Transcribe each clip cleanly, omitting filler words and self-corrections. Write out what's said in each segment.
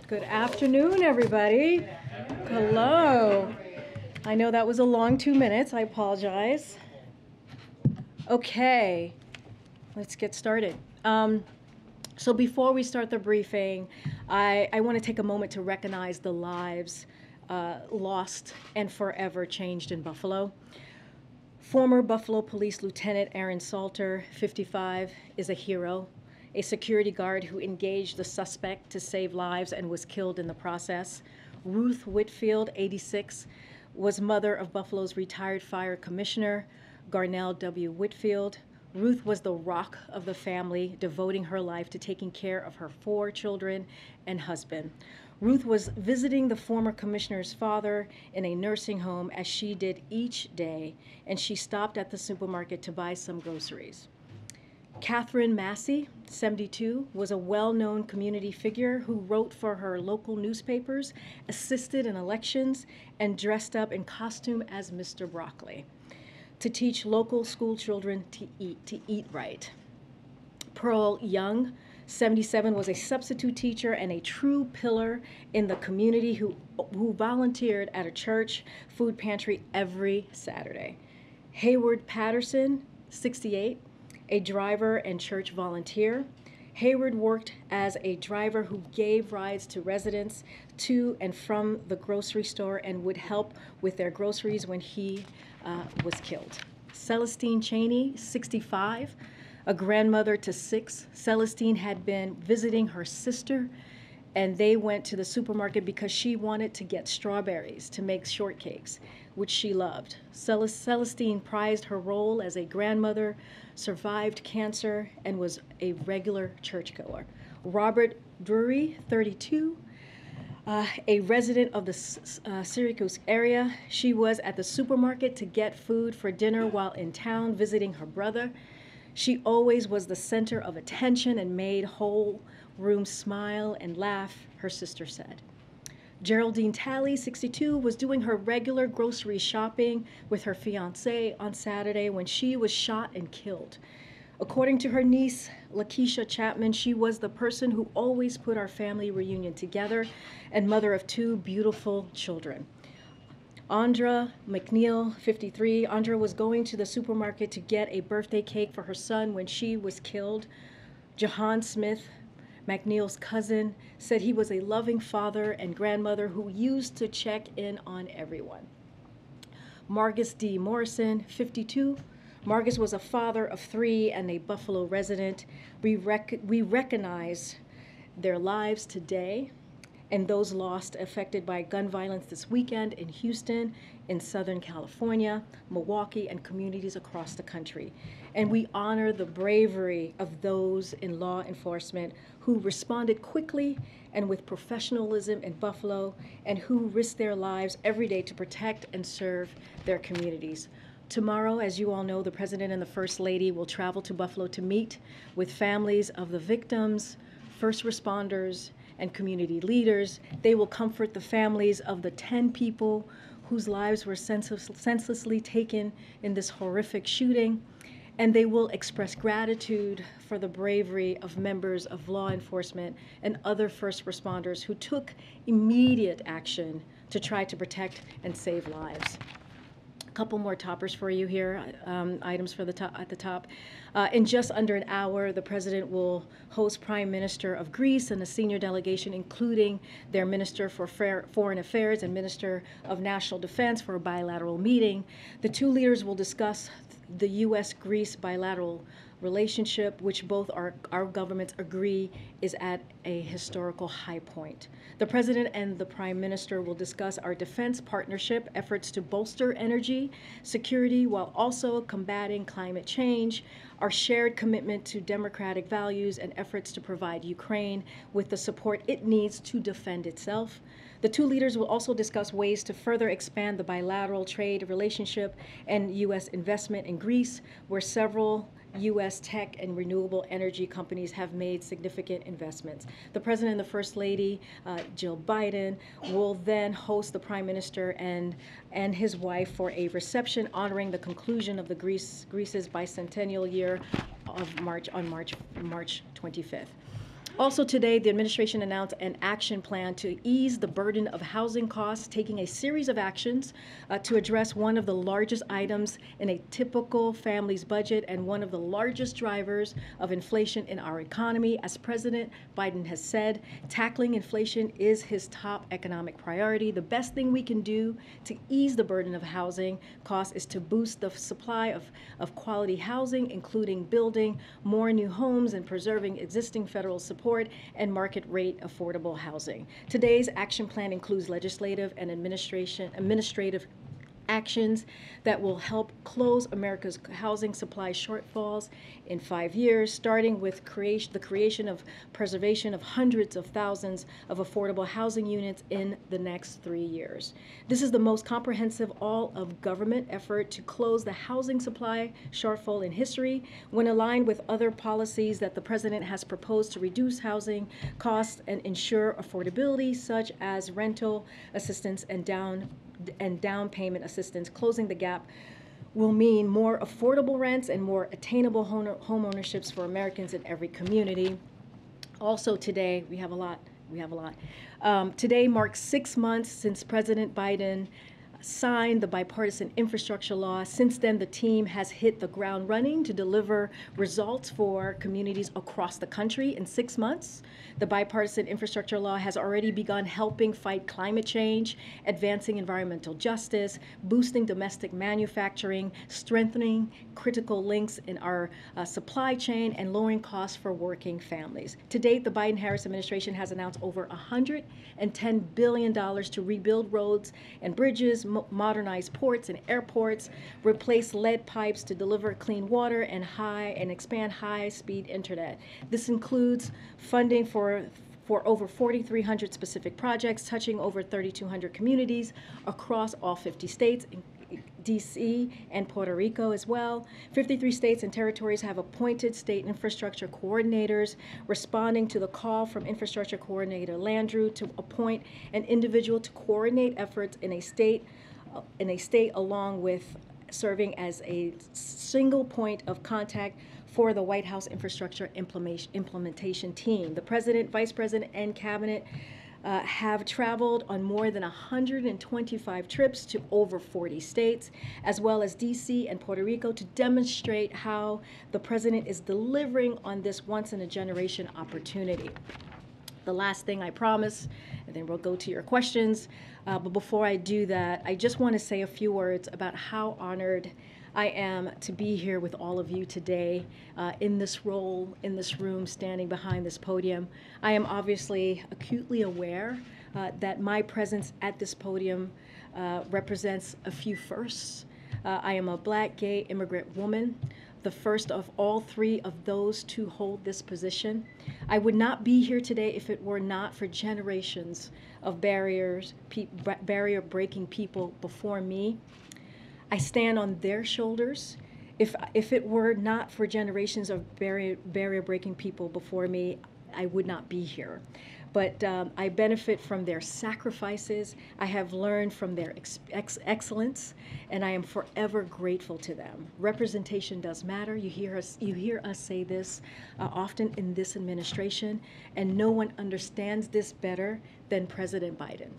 Good afternoon, everybody. Hello. I know that was a long 2 minutes. I apologize. Okay, let's get started. So before we start the briefing, I want to take a moment to recognize the lives lost and forever changed in Buffalo. Former Buffalo Police Lieutenant Aaron Salter, 55, is a hero, a security guard who engaged the suspect to save lives and was killed in the process. Ruth Whitfield, 86, was mother of Buffalo's retired fire commissioner, Garnell W. Whitfield. Ruth was the rock of the family, devoting her life to taking care of her 4 children and husband. Ruth was visiting the former commissioner's father in a nursing home as she did each day, and she stopped at the supermarket to buy some groceries. Catherine Massey, 72, was a well-known community figure who wrote for her local newspapers, assisted in elections, and dressed up in costume as Mr. Broccoli to teach local school children to eat right. Pearl Young, 77, was a substitute teacher and a true pillar in the community who volunteered at a church food pantry every Saturday. Hayward Patterson, 68, a driver and church volunteer. Hayward worked as a driver who gave rides to residents to and from the grocery store and would help with their groceries when he was killed. Celestine Cheney, 65, a grandmother to 6. Celestine had been visiting her sister, and they went to the supermarket because she wanted to get strawberries to make shortcakes, which she loved. Celestine prized her role as a grandmother, survived cancer, and was a regular churchgoer. Robert Drury, 32, a resident of the Syracuse area. She was at the supermarket to get food for dinner while in town visiting her brother. She always was the center of attention and made whole rooms smile and laugh, her sister said. Geraldine Talley, 62, was doing her regular grocery shopping with her fiancé on Saturday when she was shot and killed. According to her niece, Lakeisha Chapman, she was the person who always put our family reunion together and mother of 2 beautiful children. Andra McNeil, 53. Andra was going to the supermarket to get a birthday cake for her son when she was killed. Jahan Smith, McNeil's cousin, said he was a loving father and grandmother who used to check in on everyone. Margus D. Morrison, 52. Margus was a father of 3 and a Buffalo resident. We recognize their lives today and those lost affected by gun violence this weekend in Houston, in Southern California, Milwaukee, and communities across the country. And we honor the bravery of those in law enforcement who responded quickly and with professionalism in Buffalo and who risk their lives every day to protect and serve their communities. Tomorrow, as you all know, the President and the First Lady will travel to Buffalo to meet with families of the victims, first responders, and community leaders. They will comfort the families of the 10 people whose lives were senselessly taken in this horrific shooting, and they will express gratitude for the bravery of members of law enforcement and other first responders who took immediate action to try to protect and save lives. Couple more toppers for you here, items for at the top. In just under an hour, the President will host Prime Minister of Greece and a senior delegation, including their Minister for Foreign Affairs and Minister of National Defense, for a bilateral meeting. The 2 leaders will discuss the U.S.-Greece bilateral relationship, which both our governments agree is at a historical high point. The President and the Prime Minister will discuss our defense partnership efforts to bolster energy security while also combating climate change, our shared commitment to democratic values, and efforts to provide Ukraine with the support it needs to defend itself. The 2 leaders will also discuss ways to further expand the bilateral trade relationship and U.S. investment in Greece, where several U.S. tech and renewable energy companies have made significant investments. The President and the First Lady, Jill Biden, will then host the Prime Minister and his wife for a reception honoring the conclusion of the Greece's bicentennial year of March 25th. Also today, the administration announced an action plan to ease the burden of housing costs, taking a series of actions to address one of the largest items in a typical family's budget and one of the largest drivers of inflation in our economy. As President Biden has said, tackling inflation is his top economic priority. The best thing we can do to ease the burden of housing costs is to boost the supply of quality housing, including building more new homes and preserving existing federal support and market rate affordable housing. Today's action plan includes legislative and administrative actions that will help close America's housing supply shortfalls in 5 years, starting with the creation of preservation of hundreds of thousands of affordable housing units in the next 3 years. This is the most comprehensive all-of-government effort to close the housing supply shortfall in history when aligned with other policies that the President has proposed to reduce housing costs and ensure affordability, such as rental assistance and down payment assistance. Closing the gap will mean more affordable rents and more attainable home ownerships for Americans in every community. Also today, we have a lot. Today marks 6 months since President Biden signed the bipartisan infrastructure law. Since then, the team has hit the ground running to deliver results for communities across the country in 6 months. The bipartisan infrastructure law has already begun helping fight climate change, advancing environmental justice, boosting domestic manufacturing, strengthening critical links in our supply chain, and lowering costs for working families. To date, the Biden-Harris administration has announced over $110 billion to rebuild roads and bridges, modernize ports and airports, replace lead pipes to deliver clean water, and expand high-speed internet. This includes funding for over 4,300 specific projects touching over 3,200 communities across all 50 states, D.C. and Puerto Rico as well. 53 states and territories have appointed state infrastructure coordinators, responding to the call from Infrastructure Coordinator Landrieu to appoint an individual to coordinate efforts in a state along with serving as a single point of contact for the White House infrastructure implementation team. The President, Vice President, and Cabinet have traveled on more than 125 trips to over 40 states, as well as D.C. and Puerto Rico, to demonstrate how the President is delivering on this once-in-a-generation opportunity. The last thing I promise, and then we'll go to your questions, but before I do that, I just want to say a few words about how honored I am to be here with all of you today in this role, in this room, standing behind this podium. I am obviously acutely aware that my presence at this podium represents a few firsts. I am a Black, gay, immigrant woman, the first of all 3 of those to hold this position. I would not be here today if it were not for generations of barrier-breaking people before me. I stand on their shoulders. If it were not for generations of barrier-breaking people before me, I would not be here. But I benefit from their sacrifices. I have learned from their excellence, and I am forever grateful to them. Representation does matter. You hear us say this often in this administration, and no one understands this better than President Biden,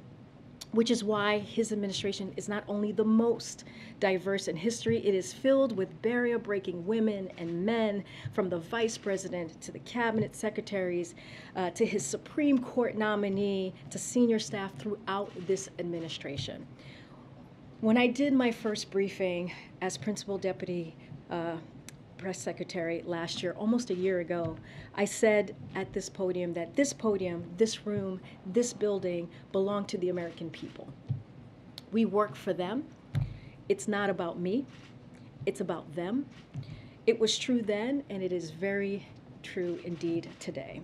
which is why his administration is not only the most diverse in history, it is filled with barrier-breaking women and men, from the vice president to the cabinet secretaries, to his Supreme Court nominee, to senior staff throughout this administration. When I did my first briefing as principal deputy press secretary last year, almost a year ago, I said at this podium that this podium, this room, this building belong to the American people. We work for them. It's not about me. It's about them. It was true then, and it is very true indeed today.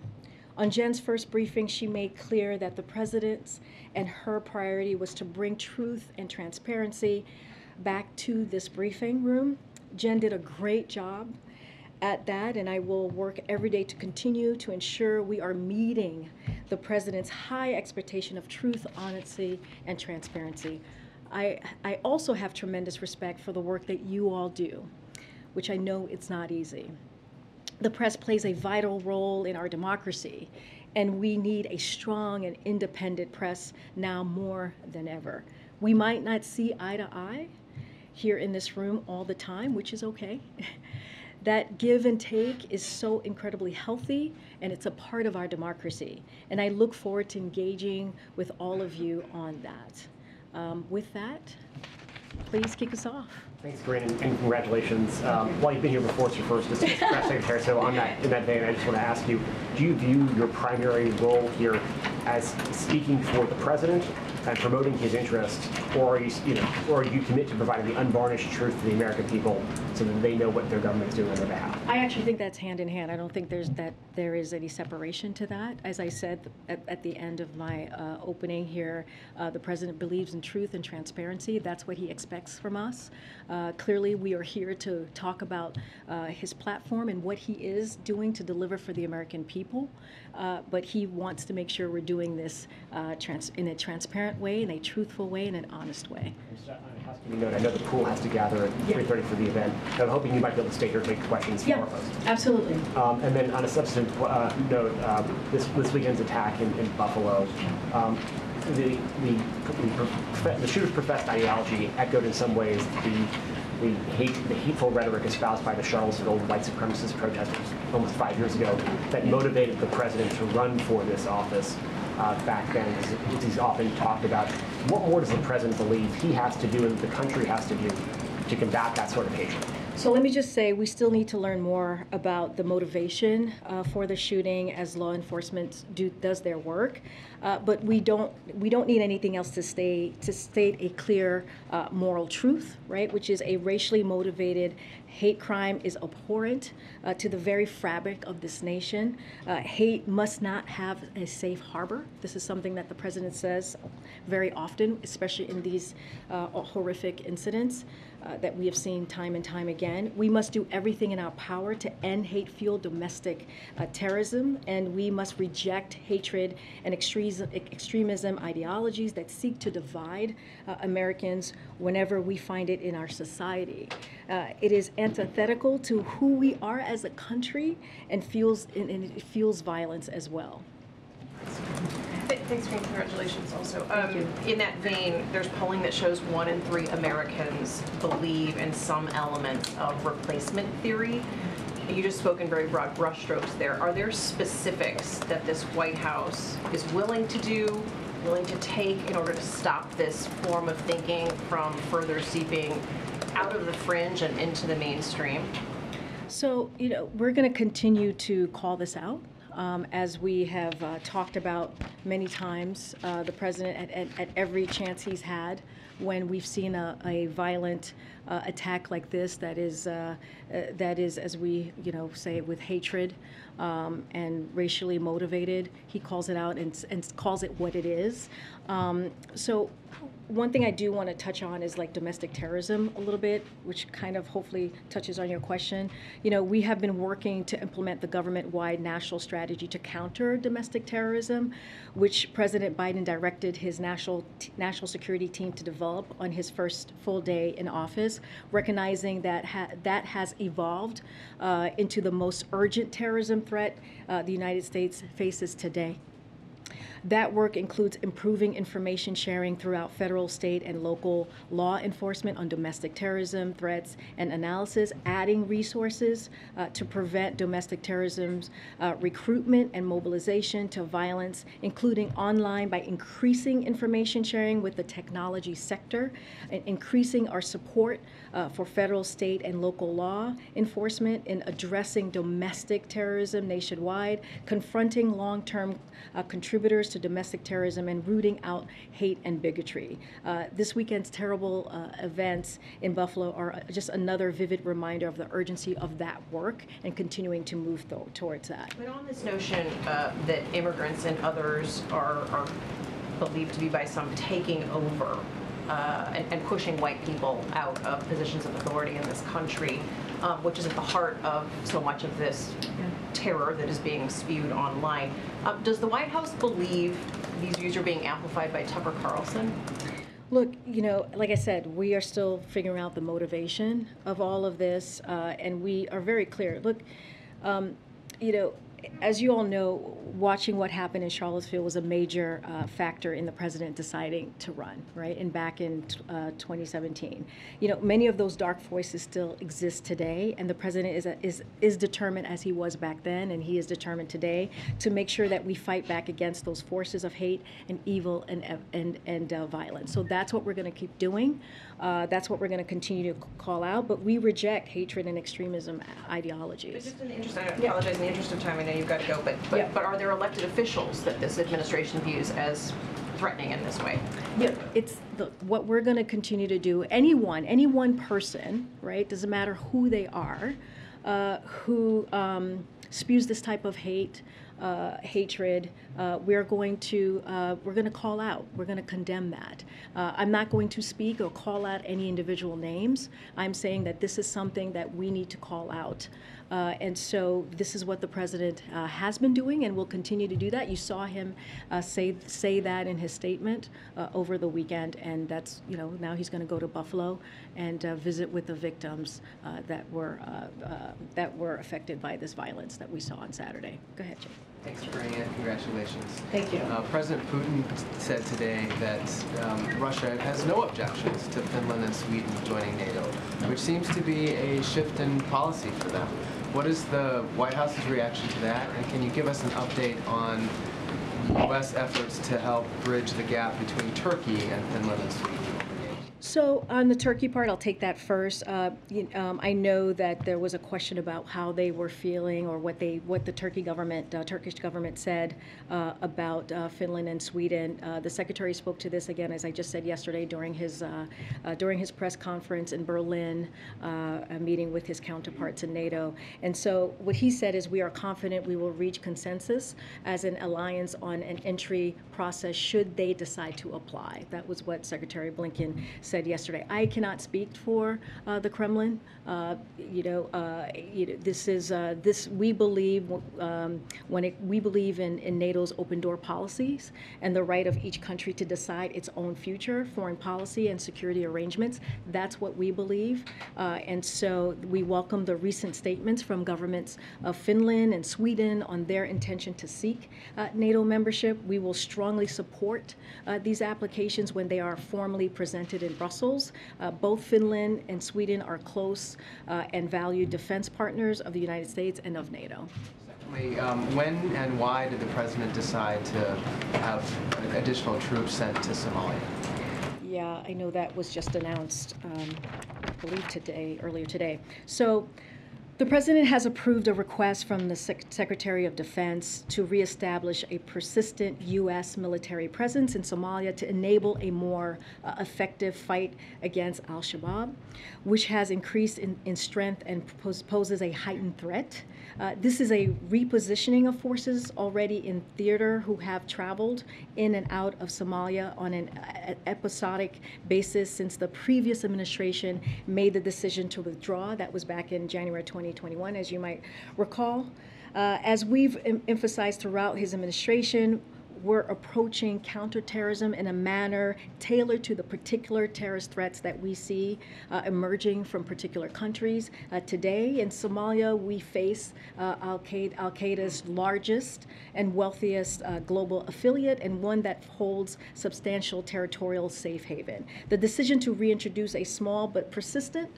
On Jen's first briefing, she made clear that the president's and her priority was to bring truth and transparency back to this briefing room. Jen did a great job at that, and I will work every day to continue to ensure we are meeting the president's high expectation of truth, honesty, and transparency. I also have tremendous respect for the work that you all do, which I know it's not easy. the press plays a vital role in our democracy, and we need a strong and independent press now more than ever. We might not see eye to eye here in this room all the time, which is okay. That give and take is so incredibly healthy, and it's a part of our democracy. And I look forward to engaging with all of you on that. With that, please kick us off. Thanks, Karine, and congratulations. While you've been here before, it's your first as press secretary, so in that vein, I just want to ask you, do you view your primary role here as speaking for the president and promoting his interests, or are you commit to providing the unvarnished truth to the American people so that they know what their government is doing on their behalf? I actually think that's hand in hand. I don't think there is any separation to that. As I said at the end of my opening here, the president believes in truth and transparency. That's what he expects from us. Clearly, we are here to talk about his platform and what he is doing to deliver for the American people. But he wants to make sure we're doing this in a transparent way, in a truthful way, in an honest way. I know the pool has to gather at 3:30 for the event. So I'm hoping you might be able to stay here and take questions for us. Absolutely. And then on a substantive note, this weekend's attack in Buffalo, the shooter's professed ideology echoed in some ways the hateful rhetoric espoused by the Charlottesville white supremacist protesters almost 5 years ago that motivated the president to run for this office back then, as he's often talked about. What more does the president believe he has to do and the country has to do to combat that sort of hatred? So let me just say, we still need to learn more about the motivation for the shooting as law enforcement does their work. But we don't need anything else to state a clear moral truth, right? Which is a racially motivated hate crime is abhorrent to the very fabric of this nation. Hate must not have a safe harbor. This is something that the president says very often, especially in these horrific incidents that we have seen time and time again. We must do everything in our power to end hate-fueled domestic terrorism, and we must reject hatred and extremism ideologies that seek to divide Americans whenever we find it in our society. It is antithetical to who we are as a country, and it fuels violence as well. Thanks, Karine. Congratulations also. In that vein, there's polling that shows 1 in 3 Americans believe in some element of replacement theory. You just spoke in very broad brushstrokes there. Are there specifics that this White House is willing to do, willing to take in order to stop this form of thinking from further seeping out of the fringe and into the mainstream? So, we're going to continue to call this out. As we have talked about many times, the president at every chance he's had when we've seen a violent attack like this that is, as we say, with hatred and racially motivated, he calls it out and calls it what it is. So one thing I do want to touch on is like domestic terrorism a little bit, which kind of hopefully touches on your question. We have been working to implement the government-wide national strategy to counter domestic terrorism, which President Biden directed his national security team to develop on his first full day in office, recognizing that that has evolved into the most urgent terrorism threat the United States faces today. That work includes improving information sharing throughout federal, state, and local law enforcement on domestic terrorism threats and analysis, adding resources to prevent domestic terrorism's recruitment and mobilization to violence, including online by increasing information sharing with the technology sector, and increasing our support for federal, state, and local law enforcement in addressing domestic terrorism nationwide, confronting long-term contributors to domestic terrorism, and rooting out hate and bigotry. This weekend's terrible events in Buffalo are just another vivid reminder of the urgency of that work and continuing to move towards that. But on this notion that immigrants and others are believed to be by some taking over and pushing white people out of positions of authority in this country, which is at the heart of so much of this terror that is being spewed online. Does the White House believe these views are being amplified by Tucker Carlson? Look, like I said, we are still figuring out the motivation of all of this, and we are very clear. Look, You know, as you all know, watching what happened in Charlottesville was a major factor in the president deciding to run, right? And back in 2017, you know, many of those dark forces still exist today, and the president is determined, as he was back then, and he is determined today, to make sure that we fight back against those forces of hate and evil and violence. So that's what we're going to keep doing. That's what we're going to continue to call out. But we reject hatred and extremism ideologies. But just in the interest, I apologize, in the interest of time, I know you've got to go, but are there elected officials that this administration views as threatening in this way? Yeah, it's what we're going to continue to do. Any one person, right? Doesn't matter who they are, who spews this type of hate, hatred. We're going to call out. We're going to condemn that. I'm not going to speak or call out any individual names. I'm saying that this is something that we need to call out. And so this is what the president has been doing and will continue to do that. You saw him say that in his statement over the weekend, and that's, you know, now he's going to go to Buffalo and visit with the victims that were affected by this violence that we saw on Saturday. Go ahead, Jay. Thanks for bringing it. Congratulations. Thank you. President Putin said today that Russia has no objections to Finland and Sweden joining NATO, which seems to be a shift in policy for them. What is the White House's reaction to that, and can you give us an update on U.S. efforts to help bridge the gap between Turkey and Finland and Sweden? So on the Turkey part, I'll take that first. I know that there was a question about how they were feeling, or what the Turkish government said about Finland and Sweden. The secretary spoke to this again, as I just said yesterday, during his press conference in Berlin, a meeting with his counterparts in NATO. And so what he said is, we are confident we will reach consensus as an alliance on an entry process should they decide to apply. That was what Secretary Blinken said yesterday. I cannot speak for the Kremlin. This we believe we believe in NATO's open door policies and the right of each country to decide its own future, foreign policy and security arrangements. That's what we believe, and so we welcome the recent statements from governments of Finland and Sweden on their intention to seek NATO membership. We will strongly support these applications when they are formally presented in Brussels. Both Finland and Sweden are close and valued defense partners of the United States and of NATO. Secondly, when and why did the president decide to have additional troops sent to Somalia? Yeah, I know that was just announced, I believe earlier today. So the president has approved a request from the Secretary of Defense to reestablish a persistent U.S. military presence in Somalia to enable a more effective fight against al-Shabaab, which has increased in strength and poses a heightened threat. This is a repositioning of forces already in theater who have traveled in and out of Somalia on an episodic basis since the previous administration made the decision to withdraw. That was back in January 2021, as you might recall. As we've emphasized throughout his administration, we're approaching counterterrorism in a manner tailored to the particular terrorist threats that we see emerging from particular countries. Today in Somalia, we face Al-Qaeda's largest and wealthiest global affiliate, and one that holds substantial territorial safe haven. The decision to reintroduce a small but persistent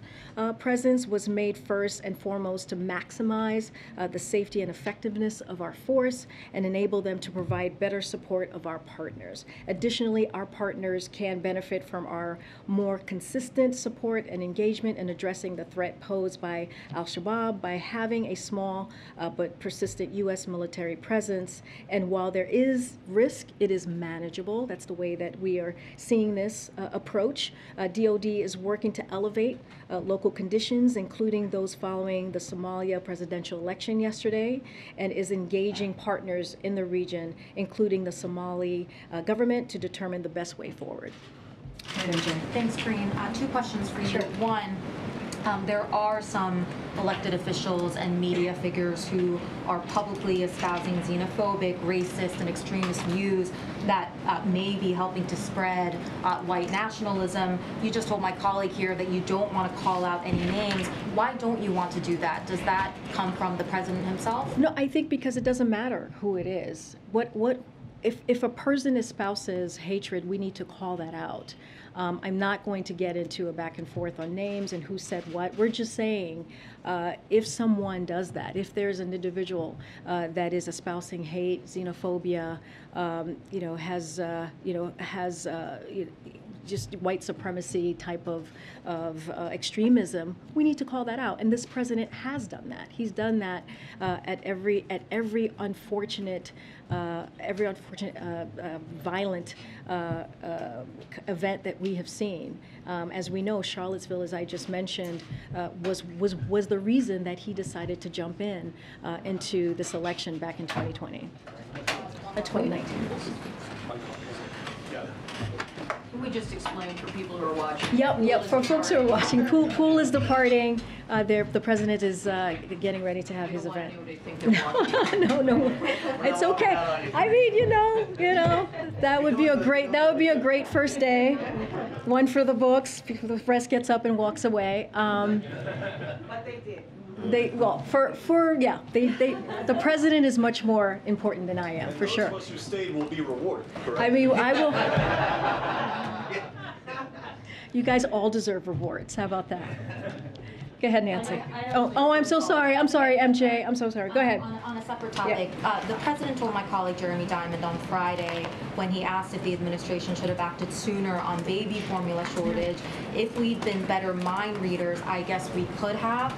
presence was made first and foremost to maximize the safety and effectiveness of our force and enable them to provide better support of our partners. Additionally, our partners can benefit from our more consistent support and engagement in addressing the threat posed by al-Shabaab by having a small but persistent U.S. military presence. And while there is risk, it is manageable. That's the way that we are seeing this approach. DoD is working to elevate local conditions, including those following the Somalia presidential election yesterday, and is engaging partners in the region, including the Somali government, to determine the best way forward. Thanks, Karine. Two questions for you. Sure. One, There are some elected officials and media figures who are publicly espousing xenophobic, racist, and extremist views that may be helping to spread white nationalism. You just told my colleague here that you don't want to call out any names. Why don't you want to do that? Does that come from the president himself? No, I think because it doesn't matter who it is. If a person espouses hatred, we need to call that out. I'm not going to get into a back and forth on names and who said what. We're just saying if someone does that, if there's an individual that is espousing hate, xenophobia, has just white supremacy type of extremism, we need to call that out. And this president has done that. He's done that at every unfortunate violent event that we have seen. As we know, Charlottesville, as I just mentioned, was the reason that he decided to jump into this election back in 2019. Can we just explain for people who are watching? Yep. For folks who are watching, Poole is departing. The president is getting ready to have his event. No, it's okay. I mean, that would be a great first day. One for the books. The press gets up and walks away. But they did. The president is much more important than I am, for sure. Those of us who stayed will be rewarded, correct? I mean, I will. You guys all deserve rewards. How about that? Go ahead, Nancy. I'm so sorry. I'm sorry, MJ. I'm so sorry. Go ahead. On a separate topic, the president told my colleague Jeremy Diamond on Friday when he asked if the administration should have acted sooner on baby formula shortage, if we'd been better mind readers, I guess we could have.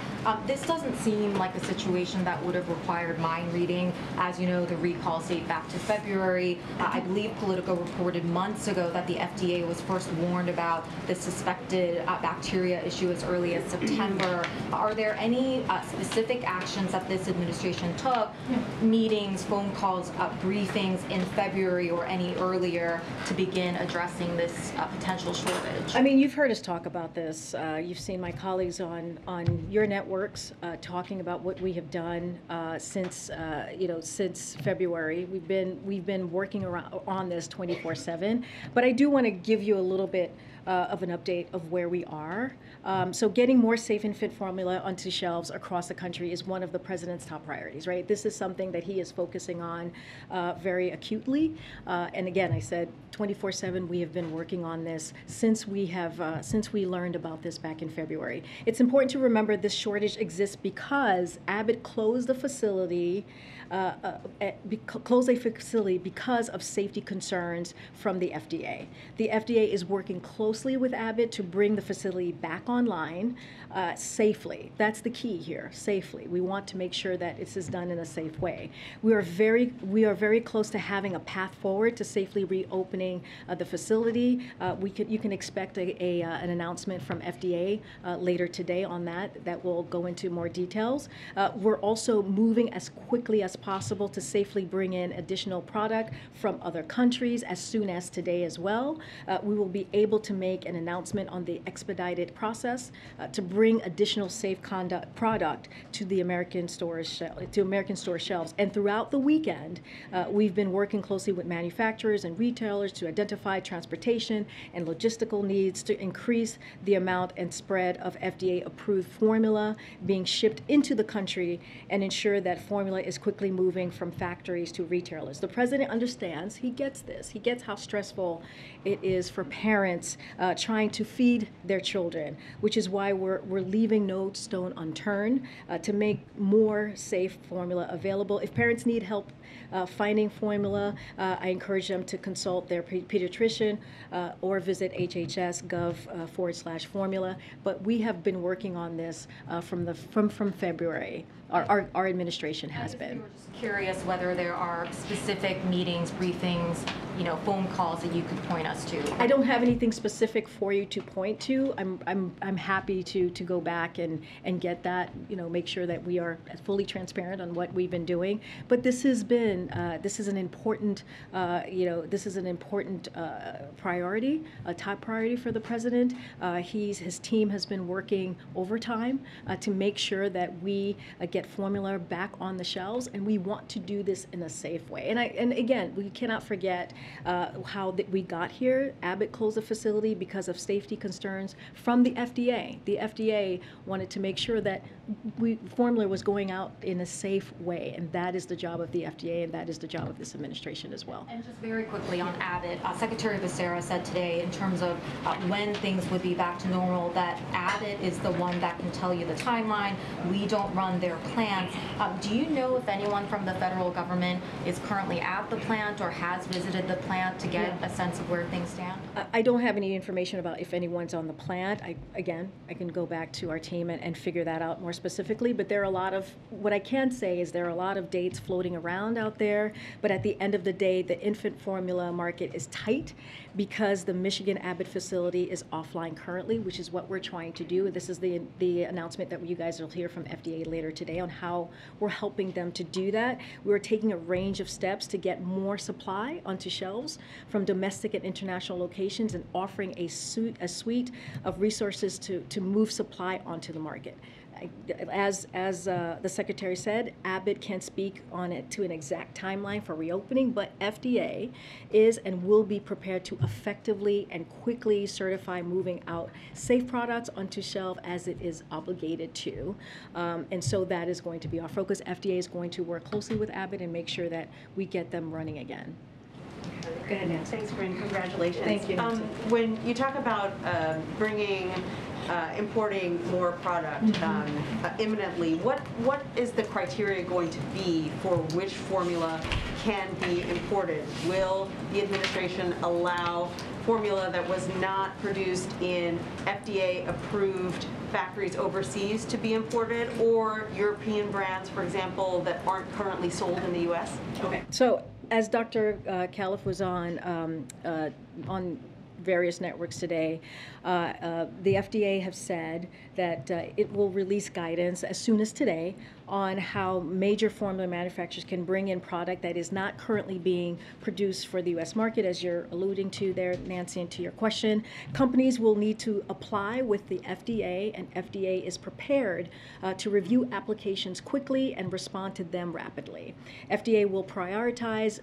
This doesn't seem like a situation that would have required mind reading. As you know, the recalls date back to February. I believe Politico reported months ago that the FDA was first warned about the suspected bacteria issue as early as September. Are there any specific actions that this administration took, meetings, phone calls, briefings in February or any earlier to begin addressing this potential shortage? I mean, you've heard us talk about this. You've seen my colleagues on your networks talking about what we have done since February. We've been working on this 24/7. But I do want to give you a little bit of an update of where we are. So getting more safe and fit formula onto shelves across the country is one of the president's top priorities, right? This is something that he is focusing on very acutely. And again, I said 24/7, we have been working on this since we learned about this back in February. It's important to remember this shortage exists because Abbott closed a facility because of safety concerns from the FDA. The FDA is working closely with Abbott to bring the facility back online safely. That's the key here, safely. We want to make sure that this is done in a safe way. We are very close to having a path forward to safely reopening the facility. You can expect an announcement from FDA later today on that. That will go into more details. We're also moving as quickly as possible to safely bring in additional product from other countries as soon as today as well. We will be able to make an announcement on the expedited process to bring additional safe conduct product to the American store shelves. And throughout the weekend, we've been working closely with manufacturers and retailers to identify transportation and logistical needs to increase the amount and spread of FDA-approved formula being shipped into the country and ensure that formula is quickly moving from factories to retailers. The president understands, he gets this. He gets how stressful it is for parents trying to feed their children, which is why we're leaving no stone unturned to make more safe formula available. If parents need help finding formula, I encourage them to consult their pediatrician or visit hhs.gov/formula. But we have been working on this from February. our administration has And been. we were just curious whether there are specific meetings, briefings, phone calls that you could point us to. I don't have anything specific for you to point to. I'm happy to go back and get that, make sure that we are fully transparent on what we've been doing. But this has been this is an important priority, a top priority for the president. His team has been working overtime to make sure that we get formula back on the shelves, and we want to do this in a safe way. And again, we cannot forget how we got here. Abbott closed the facility because of safety concerns from the FDA. The FDA wanted to make sure that formula was going out in a safe way, and that is the job of the FDA, and that is the job of this administration as well. And just very quickly on Abbott, Secretary Becerra said today in terms of when things would be back to normal that Abbott is the one that can tell you the timeline. We don't run their plants. Do you know if anyone from the federal government is currently at the plant or has visited the plant to get a sense of where things stand? I don't have any information about if anyone's on the plant. I can go back to our team and figure that out more specifically, but there are a lot of, what I can say is there are a lot of dates floating around out there, but at the end of the day, the infant formula market is tight because the Michigan Abbott facility is offline currently, which is what we're trying to do. This is the announcement that you guys will hear from FDA later today on how we're helping them to do that. We're taking a range of steps to get more supply onto shelves from domestic and international locations and offering a suite of resources to move supply onto the market. As the Secretary said, Abbott can't speak on it to an exact timeline for reopening, but FDA is and will be prepared to effectively and quickly certify moving out safe products onto shelf as it is obligated to. And so that is going to be our focus. FDA is going to work closely with Abbott and make sure that we get them running again. Go ahead, Nancy. Thanks, Karine. Congratulations. Thank you, Nancy. When you talk about importing more product imminently, what is the criteria going to be for which formula can be imported? Will the administration allow formula that was not produced in FDA-approved factories overseas to be imported, or European brands, for example, that aren't currently sold in the U.S.? Okay. So as Dr. Califf was on various networks today, the FDA have said that it will release guidance as soon as today on how major formula manufacturers can bring in product that is not currently being produced for the U.S. market, as you're alluding to there, Nancy, and to your question. Companies will need to apply with the FDA, and FDA is prepared to review applications quickly and respond to them rapidly. FDA will prioritize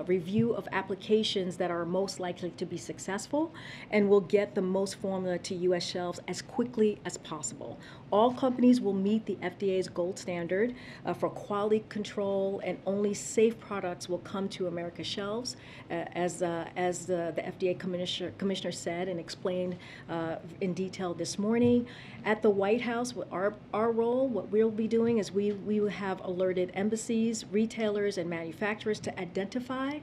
review of applications that are most likely to be successful and will get the most formula to U.S. shelves as quickly as possible. All companies will meet the FDA's gold standard for quality control, and only safe products will come to America's shelves, as the FDA commissioner said and explained in detail this morning. At the White House, our role, what we'll be doing is we will have alerted embassies, retailers, and manufacturers to identify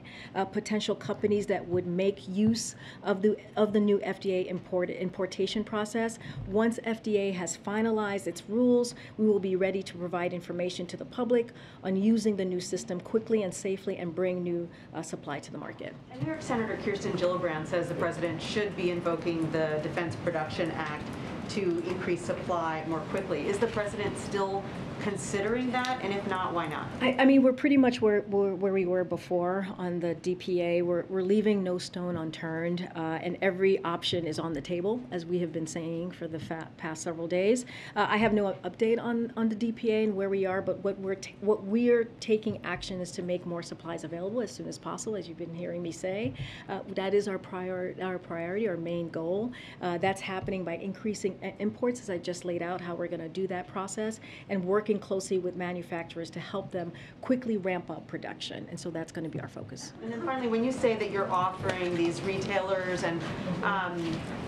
potential companies that would make use of the new FDA importation process. Once FDA has finalized its rules, we will be ready to provide information to the public on using the new system quickly and safely and bring new supply to the market. And New York Senator Kirsten Gillibrand says the president should be invoking the Defense Production Act to increase supply more quickly. Is the president still considering that? And if not, why not? I mean, we're pretty much where we were before on the DPA. We're leaving no stone unturned, and every option is on the table, as we have been saying for the past several days. I have no update on the DPA and where we are, but what we're taking action is to make more supplies available as soon as possible, as you've been hearing me say. That is our priority, our main goal. That's happening by increasing imports, as I just laid out how we're going to do that process, and working closely with manufacturers to help them quickly ramp up production. And so that's going to be our focus. And then finally, when you say that you're offering these retailers and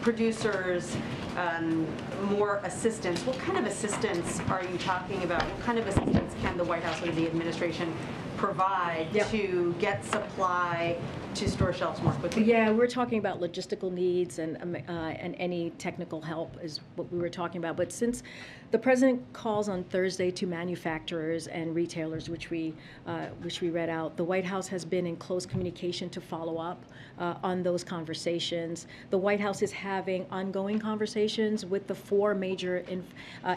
producers more assistance, what kind of assistance are you talking about? What kind of assistance can the White House or the administration provide Yep. to get supply to store shelves more quickly? Yeah, we're talking about logistical needs and any technical help is what we were talking about. But since the president calls on Thursday to manufacturers and retailers, which we read out, the White House has been in close communication to follow up on those conversations. The White House is having ongoing conversations with the four major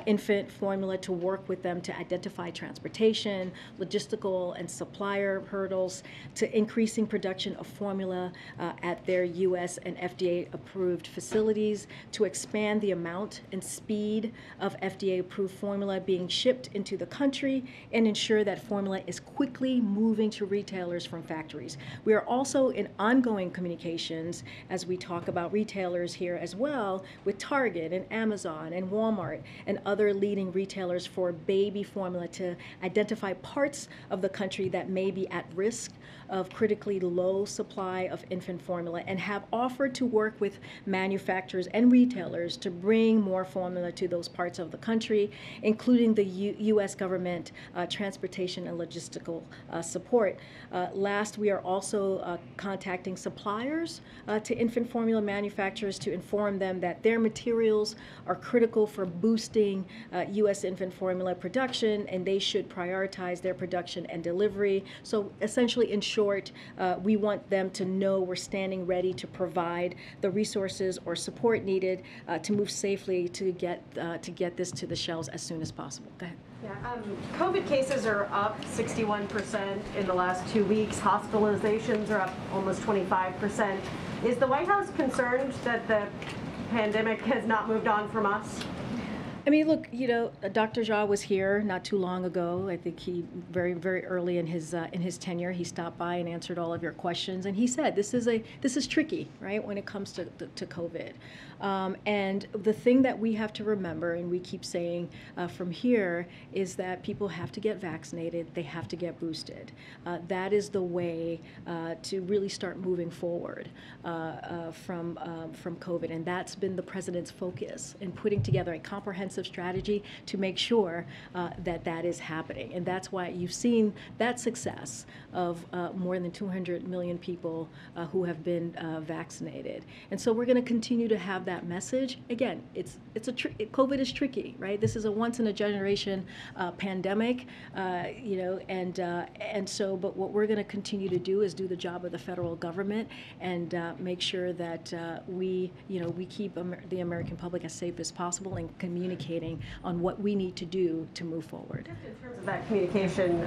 infant formula to work with them to identify transportation, logistical, and supplier hurdles to increasing production of formula at their U.S. and FDA-approved facilities, to expand the amount and speed of FDA-approved formula being shipped into the country, and ensure that formula is quickly moving to retailers from factories. We are also in ongoing communications as we talk about retailers here as well with Target and Amazon and Walmart and other leading retailers for baby formula to identify parts of the country that may be at risk of critically low supply of infant formula, and have offered to work with manufacturers and retailers to bring more formula to those parts of the country, including the U.S. government transportation and logistical support. Last, we are also contacting suppliers to infant formula manufacturers to inform them that their materials are critical for boosting U.S. infant formula production, and they should prioritize their production and delivery. So essentially, in short, we want them to know we're standing ready to provide the resources or support needed to move safely to get this to the shelves as soon as possible. Go ahead. Yeah, COVID cases are up 61% in the last 2 weeks. Hospitalizations are up almost 25%. Is the White House concerned that the pandemic has not moved on from us? I mean, look, Dr. Jha was here not too long ago. I think he very early in his tenure, he stopped by and answered all of your questions, and he said this is tricky, right, when it comes to COVID. And the thing that we have to remember, and we keep saying from here, is that people have to get vaccinated. They have to get boosted. That is the way to really start moving forward from COVID, and that's been the president's focus in putting together a comprehensive strategy to make sure that is happening. And that's why you've seen that success of more than 200 million people who have been vaccinated. And so we're going to continue to have that message. Again, COVID is tricky, right? This is a once in a generation pandemic, and so, but what we're going to continue to do is do the job of the federal government and make sure that we keep the American public as safe as possible and communicate on what we need to do to move forward. In terms of that communication,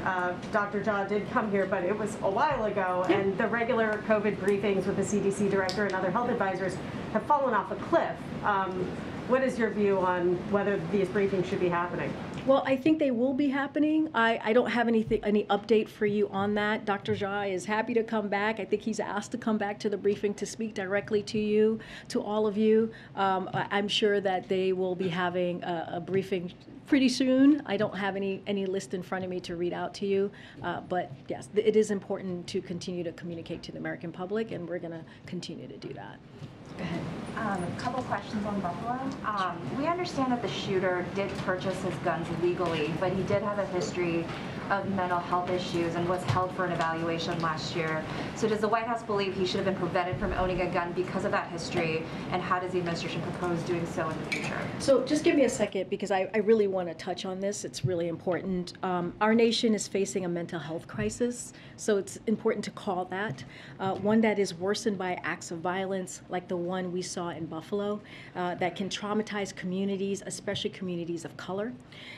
Dr. Jha did come here, but it was a while ago, and the regular COVID briefings with the CDC director and other health advisors have fallen off a cliff. What is your view on whether these briefings should be happening? Well, I think they will be happening. I don't have any update for you on that. Dr. Jha is happy to come back. I think he's asked to come back to the briefing to speak directly to you, to all of you. I'm sure that they will be having a briefing pretty soon. I don't have any list in front of me to read out to you, but yes, it is important to continue to communicate to the American public, and we're going to continue to do that. Go ahead. A couple questions on Buffalo. We understand that the shooter did purchase his guns legally, but he did have a history of mental health issues and was held for an evaluation last year. So does the White House believe he should have been prevented from owning a gun because of that history, and how does the administration propose doing so in the future? So just give me a second, because I really want to touch on this. It's really important. Our nation is facing a mental health crisis, so it's important to call that. One that is worsened by acts of violence like the one we saw in Buffalo, that can traumatize communities, especially communities of color.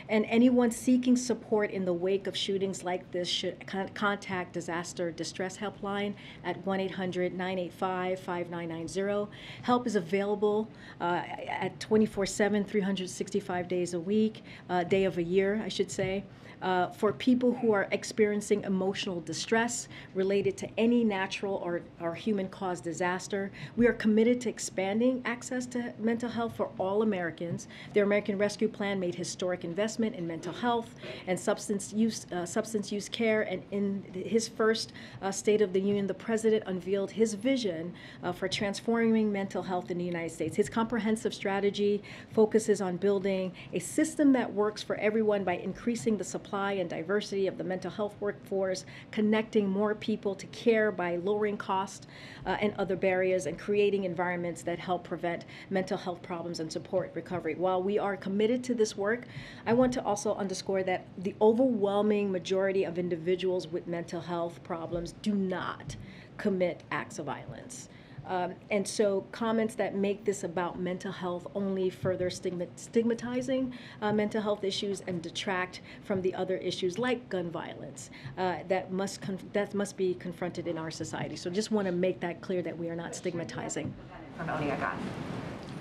And anyone seeking support in the wake of shootings like this should contact Disaster Distress Helpline at 1-800-985-5990. Help is available at 24/7, 365 days a week, day of a year, I should say. For people who are experiencing emotional distress related to any natural or human-caused disaster. We are committed to expanding access to mental health for all Americans. The American Rescue Plan made historic investment in mental health and substance use substance use care, and in his first State of the Union, the president unveiled his vision for transforming mental health in the United States. His comprehensive strategy focuses on building a system that works for everyone by increasing the supply and diversity of the mental health workforce, connecting more people to care by lowering cost and other barriers, and creating environments that help prevent mental health problems and support recovery. While we are committed to this work, I want to also underscore that the overwhelming majority of individuals with mental health problems do not commit acts of violence. And so comments that make this about mental health only further stigmatizing mental health issues and detract from the other issues like gun violence that must be confronted in our society. So just want to make that clear that we are not stigmatizing. From owning a gun.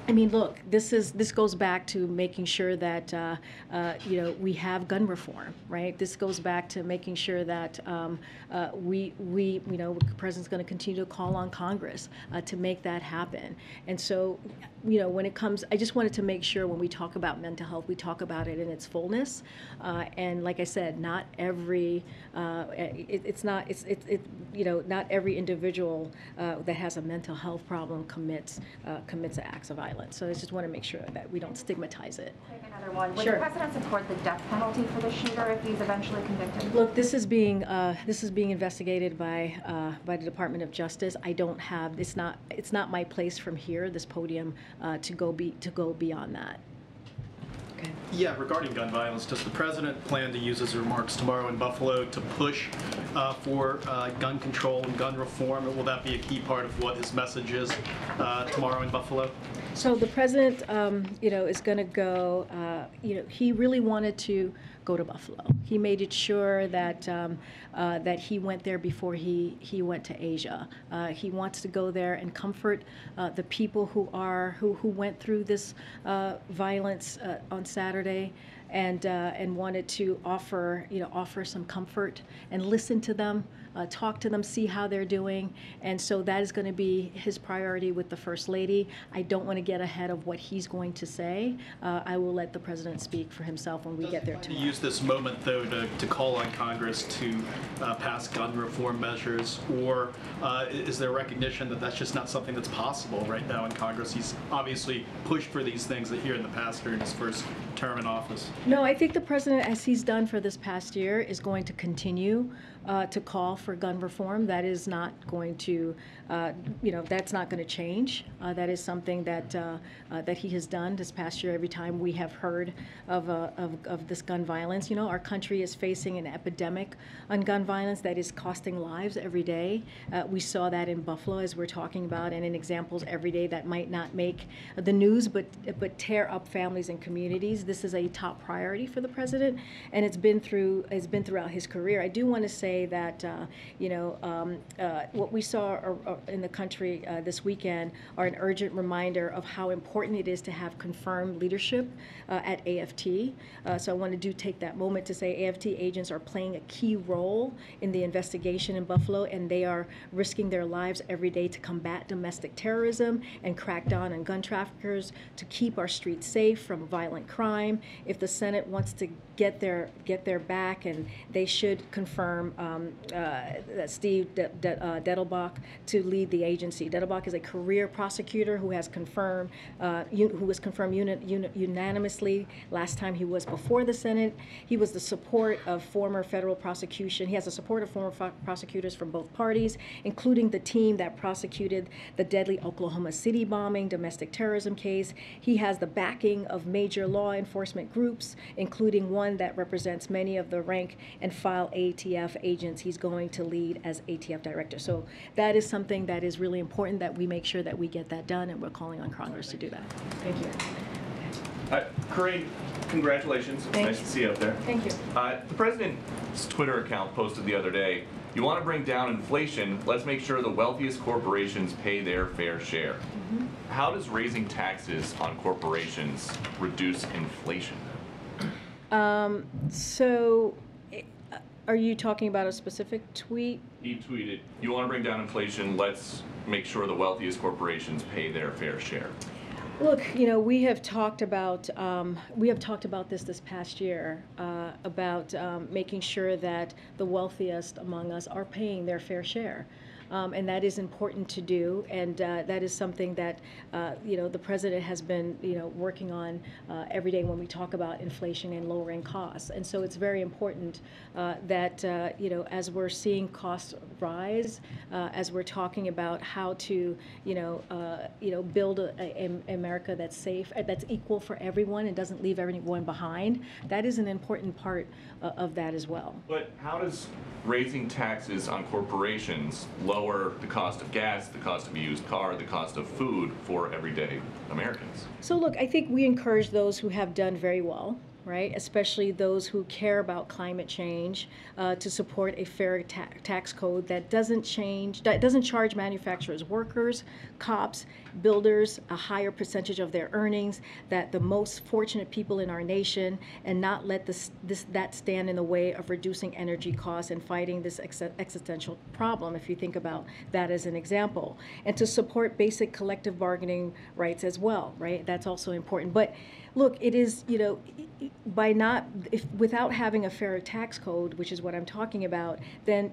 I mean, look, this goes back to making sure that we have gun reform, right? This goes back to making sure that the president's going to continue to call on Congress to make that happen. And so, when it comes, I just wanted to make sure when we talk about mental health, we talk about it in its fullness. And like I said, not every not every individual that has a mental health problem commits acts of violence. So I just want to make sure that we don't stigmatize it. Take another one. Would Sure. the president support the death penalty for the shooter if he's eventually convicted? Look, this is being investigated by the Department of Justice. I don't have. It's not my place from here, this podium, to go beyond that. Okay. Yeah, regarding gun violence, does the president plan to use his remarks tomorrow in Buffalo to push for gun control and gun reform? Or will that be a key part of what his message is tomorrow in Buffalo? So the president, is going to go. He really wanted to go to Buffalo. He made it sure that that he went there before he went to Asia. He wants to go there and comfort the people who went through this violence on Saturday, and wanted to offer some comfort and listen to them. Talk to them, see how they're doing, and so that is going to be his priority with the First Lady. I don't want to get ahead of what he's going to say. I will let the president speak for himself when we get there tomorrow. To use this moment, though, to call on Congress to pass gun reform measures, or is there recognition that that's just not something that's possible right now in Congress? He's obviously pushed for these things here in the past during his first term in office. No, I think the president, as he's done for this past year, is going to continue to call for gun reform. That is not going to, that's not going to change. That is something that that he has done this past year. Every time we have heard of this gun violence, our country is facing an epidemic on gun violence that is costing lives every day. We saw that in Buffalo, as we're talking about, and in examples every day that might not make the news, but tear up families and communities. This is a top priority for the president, and it's been throughout his career. I do want to say that what we saw in the country this weekend are an urgent reminder of how important it is to have confirmed leadership at AFT. So I want to take that moment to say AFT agents are playing a key role in the investigation in Buffalo, and they are risking their lives every day to combat domestic terrorism and crack down on gun traffickers, to keep our streets safe from violent crime. If the Senate wants to get their back, and they should confirm Steve Dettelbach to lead the agency. Dettelbach is a career prosecutor who was confirmed unanimously last time he was before the Senate. He was the support of former federal prosecution. He has the support of former prosecutors from both parties, including the team that prosecuted the deadly Oklahoma City bombing, domestic terrorism case. He has the backing of major law enforcement groups, including one that represents many of the rank and file ATF agents he's going to lead as ATF director. So that is something that is really important, that we make sure that we get that done, and we're calling on Congress to do that. Thank you. Karine, congratulations. It's nice to see you up there. Thank you. The president's Twitter account posted the other day, "You want to bring down inflation, let's make sure the wealthiest corporations pay their fair share." Mm-hmm. How does raising taxes on corporations reduce inflation? So are you talking about a specific tweet? He tweeted, "You want to bring down inflation, let's make sure the wealthiest corporations pay their fair share." Look, we have talked about this past year about making sure that the wealthiest among us are paying their fair share. And that is important to do, and that is something that the president has been working on every day when we talk about inflation and lowering costs. And so it's very important that as we're seeing costs rise, as we're talking about how to build a America that's safe, that's equal for everyone, and doesn't leave everyone behind. That is an important part of that as well. But how does raising taxes on corporations lower the cost of gas, the cost of a used car, the cost of food for everyday Americans? So look, I think we encourage those who have done very well, right? Especially those who care about climate change, to support a fair tax code that doesn't charge manufacturers, workers, cops, builders a higher percentage of their earnings, that the most fortunate people in our nation, and not let that stand in the way of reducing energy costs and fighting this existential problem, if you think about that as an example. And to support basic collective bargaining rights as well, right? That's also important. But look, it is, without having a fair tax code, which is what I'm talking about, then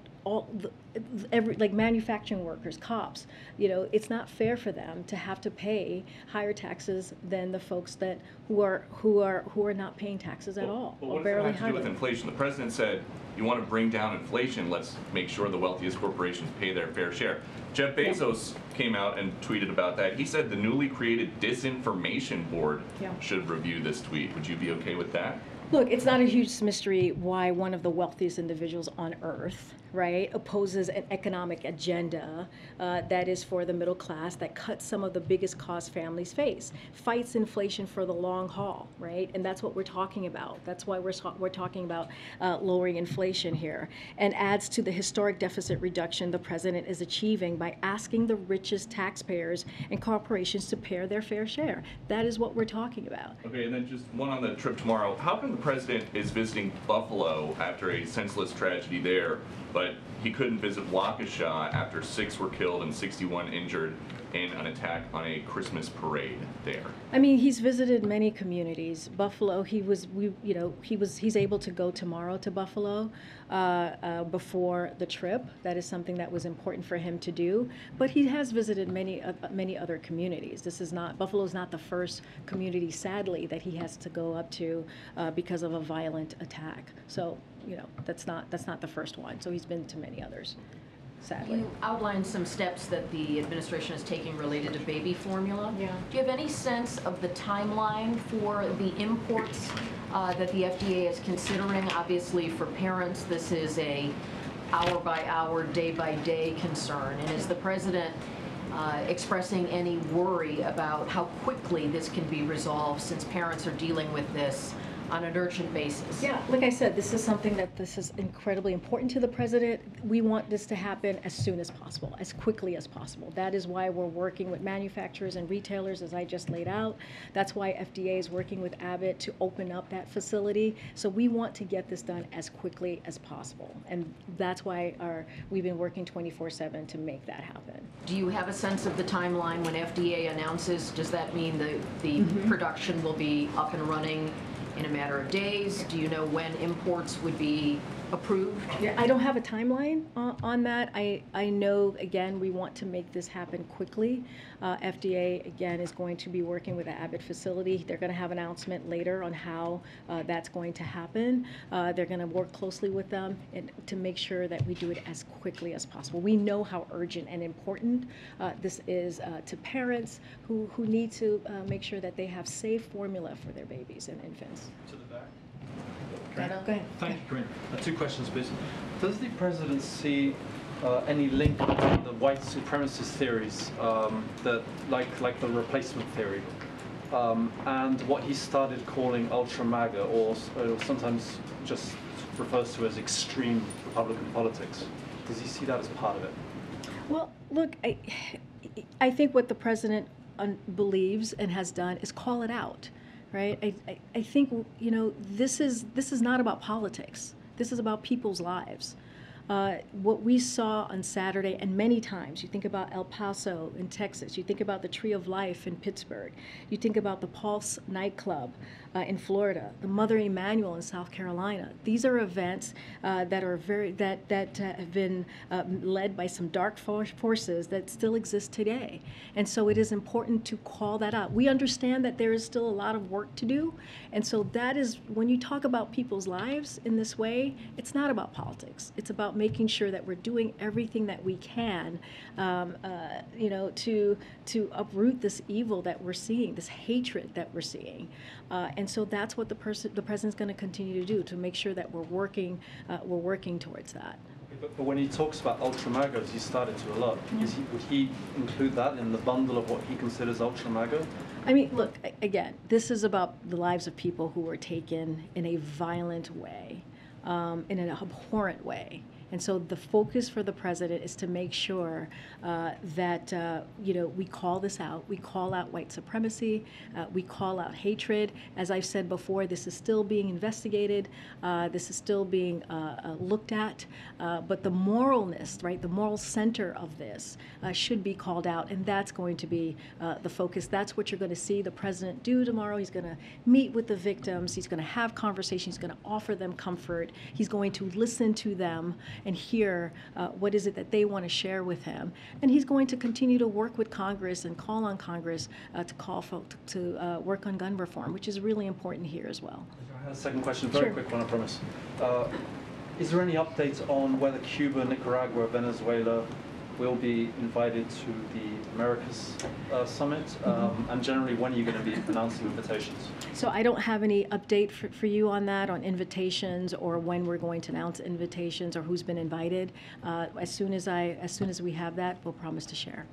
like manufacturing workers, cops, it's not fair for them to have to pay higher taxes than the folks who are not paying taxes at all. Well, what does that have to do with inflation? The president said, you want to bring down inflation, let's make sure the wealthiest corporations pay their fair share. Jeff Bezos came out and tweeted about that. He said the newly created disinformation board should review this tweet. Would you be okay with that? Look, it's not a huge mystery why one of the wealthiest individuals on earth, right, opposes an economic agenda that is for the middle class, that cuts some of the biggest costs families face, fights inflation for the long haul, right? And that's what we're talking about. That's why we're talking about lowering inflation here, and adds to the historic deficit reduction the president is achieving by asking the richest taxpayers and corporations to pay their fair share. That is what we're talking about. Okay, and then just one on the trip tomorrow. How come the president is visiting Buffalo after a senseless tragedy there, but he couldn't visit Waukesha after 6 were killed and 61 injured in an attack on a Christmas parade there? I mean, he's visited many communities. Buffalo, he's able to go tomorrow to Buffalo before the trip. That is something that was important for him to do. But he has visited many other communities. Buffalo is not the first community, sadly, that he has to go up to because of a violent attack. So, that's not the first one. So he's been to many others, sadly. You outlined some steps that the administration is taking related to baby formula. Yeah. Do you have any sense of the timeline for the imports that the FDA is considering? Obviously, for parents, this is a hour-by-hour, day-by-day concern. And is the president expressing any worry about how quickly this can be resolved, since parents are dealing with this on an urgent basis? Yeah, like I said, this is something that this is incredibly important to the president. We want this to happen as soon as possible, as quickly as possible. That is why we're working with manufacturers and retailers, as I just laid out. That's why FDA is working with Abbott to open up that facility. So we want to get this done as quickly as possible. And that's why we've been working 24/7 to make that happen. Do you have a sense of the timeline when FDA announces? Does that mean the production will be up and running in a matter of days? Do you know when imports would be approved? Yeah, I don't have a timeline on that. I know, again, we want to make this happen quickly. FDA, again, is going to be working with the Abbott facility. They're going to have an announcement later on how that's going to happen. They're going to work closely with them to make sure that we do it as quickly as possible. We know how urgent and important this is to parents who need to make sure that they have safe formula for their babies and infants. To the back. Go ahead. Thank you, Karine. 2 questions, please. Does the president see any link between the white supremacist theories, that like the replacement theory, and what he started calling ultra MAGA, or sometimes just refers to as extreme Republican politics? Does he see that as part of it? Well, look, I think what the president believes and has done is call it out. Right? I think, this is not about politics. This is about people's lives. What we saw on Saturday, and many times, you think about El Paso in Texas, you think about the Tree of Life in Pittsburgh, you think about the Pulse nightclub in Florida, the Mother Emanuel in South Carolina. These are events that are that have been led by some dark forces that still exist today. And so it is important to call that out. We understand that there is still a lot of work to do, and so that is, when you talk about people's lives in this way, it's not about politics. It's about making sure that we're doing everything that we can, to uproot this evil that we're seeing, this hatred that we're seeing. And so that's what the president's going to continue to do, to make sure that we're working towards that. But when he talks about ultra-MAGA, as he started to a lot, would he include that in the bundle of what he considers ultra-MAGA? I mean, look, again, this is about the lives of people who were taken in a violent way, in an abhorrent way. And so the focus for the president is to make sure that we call this out. We call out white supremacy. We call out hatred. As I've said before, this is still being investigated. This is still being looked at. But the moralness, right, the moral center of this should be called out, and that's going to be the focus. That's what you're going to see the president do tomorrow. He's going to meet with the victims. He's going to have conversations. He's going to offer them comfort. He's going to listen to them and hear what is it that they want to share with him. And he's going to continue to work with Congress and call on Congress to call folks to work on gun reform, which is really important here as well. I have a second question, very quick one, I promise. Is there any updates on whether Cuba, Nicaragua, Venezuela will be invited to the Americas Summit? And generally, when are you going to be announcing invitations? So I don't have any update for you on that, on invitations or when we're going to announce invitations or who's been invited. As soon as we have that, we'll promise to share.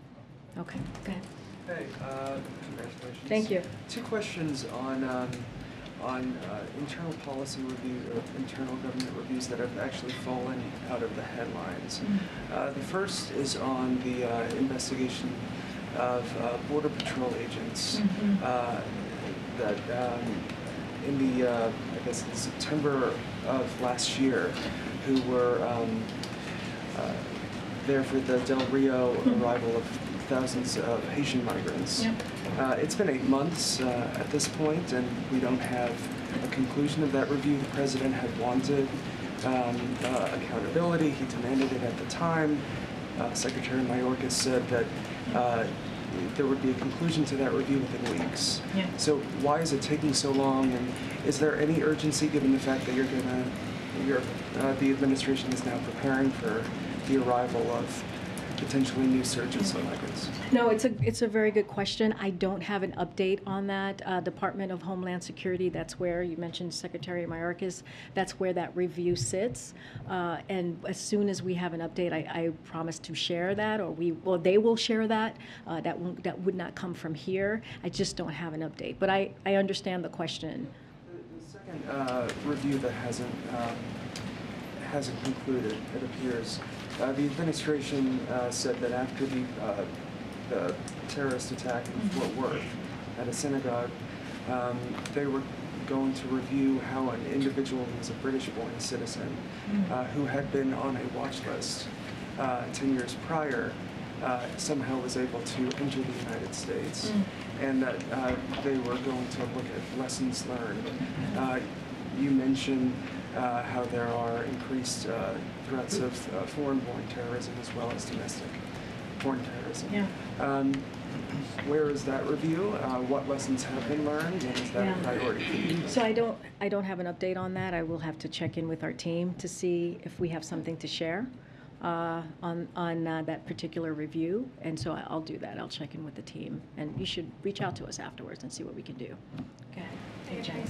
Okay, go ahead. Hey, congratulations. Thank you. Two questions on internal policy review, or internal government reviews that have actually fallen out of the headlines. The first is on the investigation of Border Patrol agents that in the, I guess, September of last year, who were there for the Del Rio arrival of thousands of Haitian migrants. It's been 8 months at this point, and we don't have a conclusion of that review. The president had wanted accountability. He demanded it at the time. Secretary Mayorkas said that there would be a conclusion to that review within weeks. So why is it taking so long, and is there any urgency given the fact that the administration is now preparing for the arrival of potentially new surges of migrants? No, it's a very good question. I don't have an update on that. Department of Homeland Security, that's where you mentioned Secretary Mayorkas, that's where that review sits. And as soon as we have an update, I promise to share that, or they will share that. That would not come from here. I just don't have an update. But I understand the question. The second review that hasn't concluded, it appears. The administration said that after the terrorist attack in Fort Worth at a synagogue, they were going to review how an individual who was a British-born citizen who had been on a watch list 10 years prior somehow was able to enter the United States, and that they were going to look at lessons learned. You mentioned how there are increased threats of foreign-born terrorism as well as domestic foreign terrorism. Where is that review? What lessons have been learned, and is that a priority for you? So I don't have an update on that. I will have to check in with our team to see if we have something to share on that particular review, and so I'll do that. I'll check in with the team, and you should reach out to us afterwards and see what we can do. Go ahead. Hey, Jen.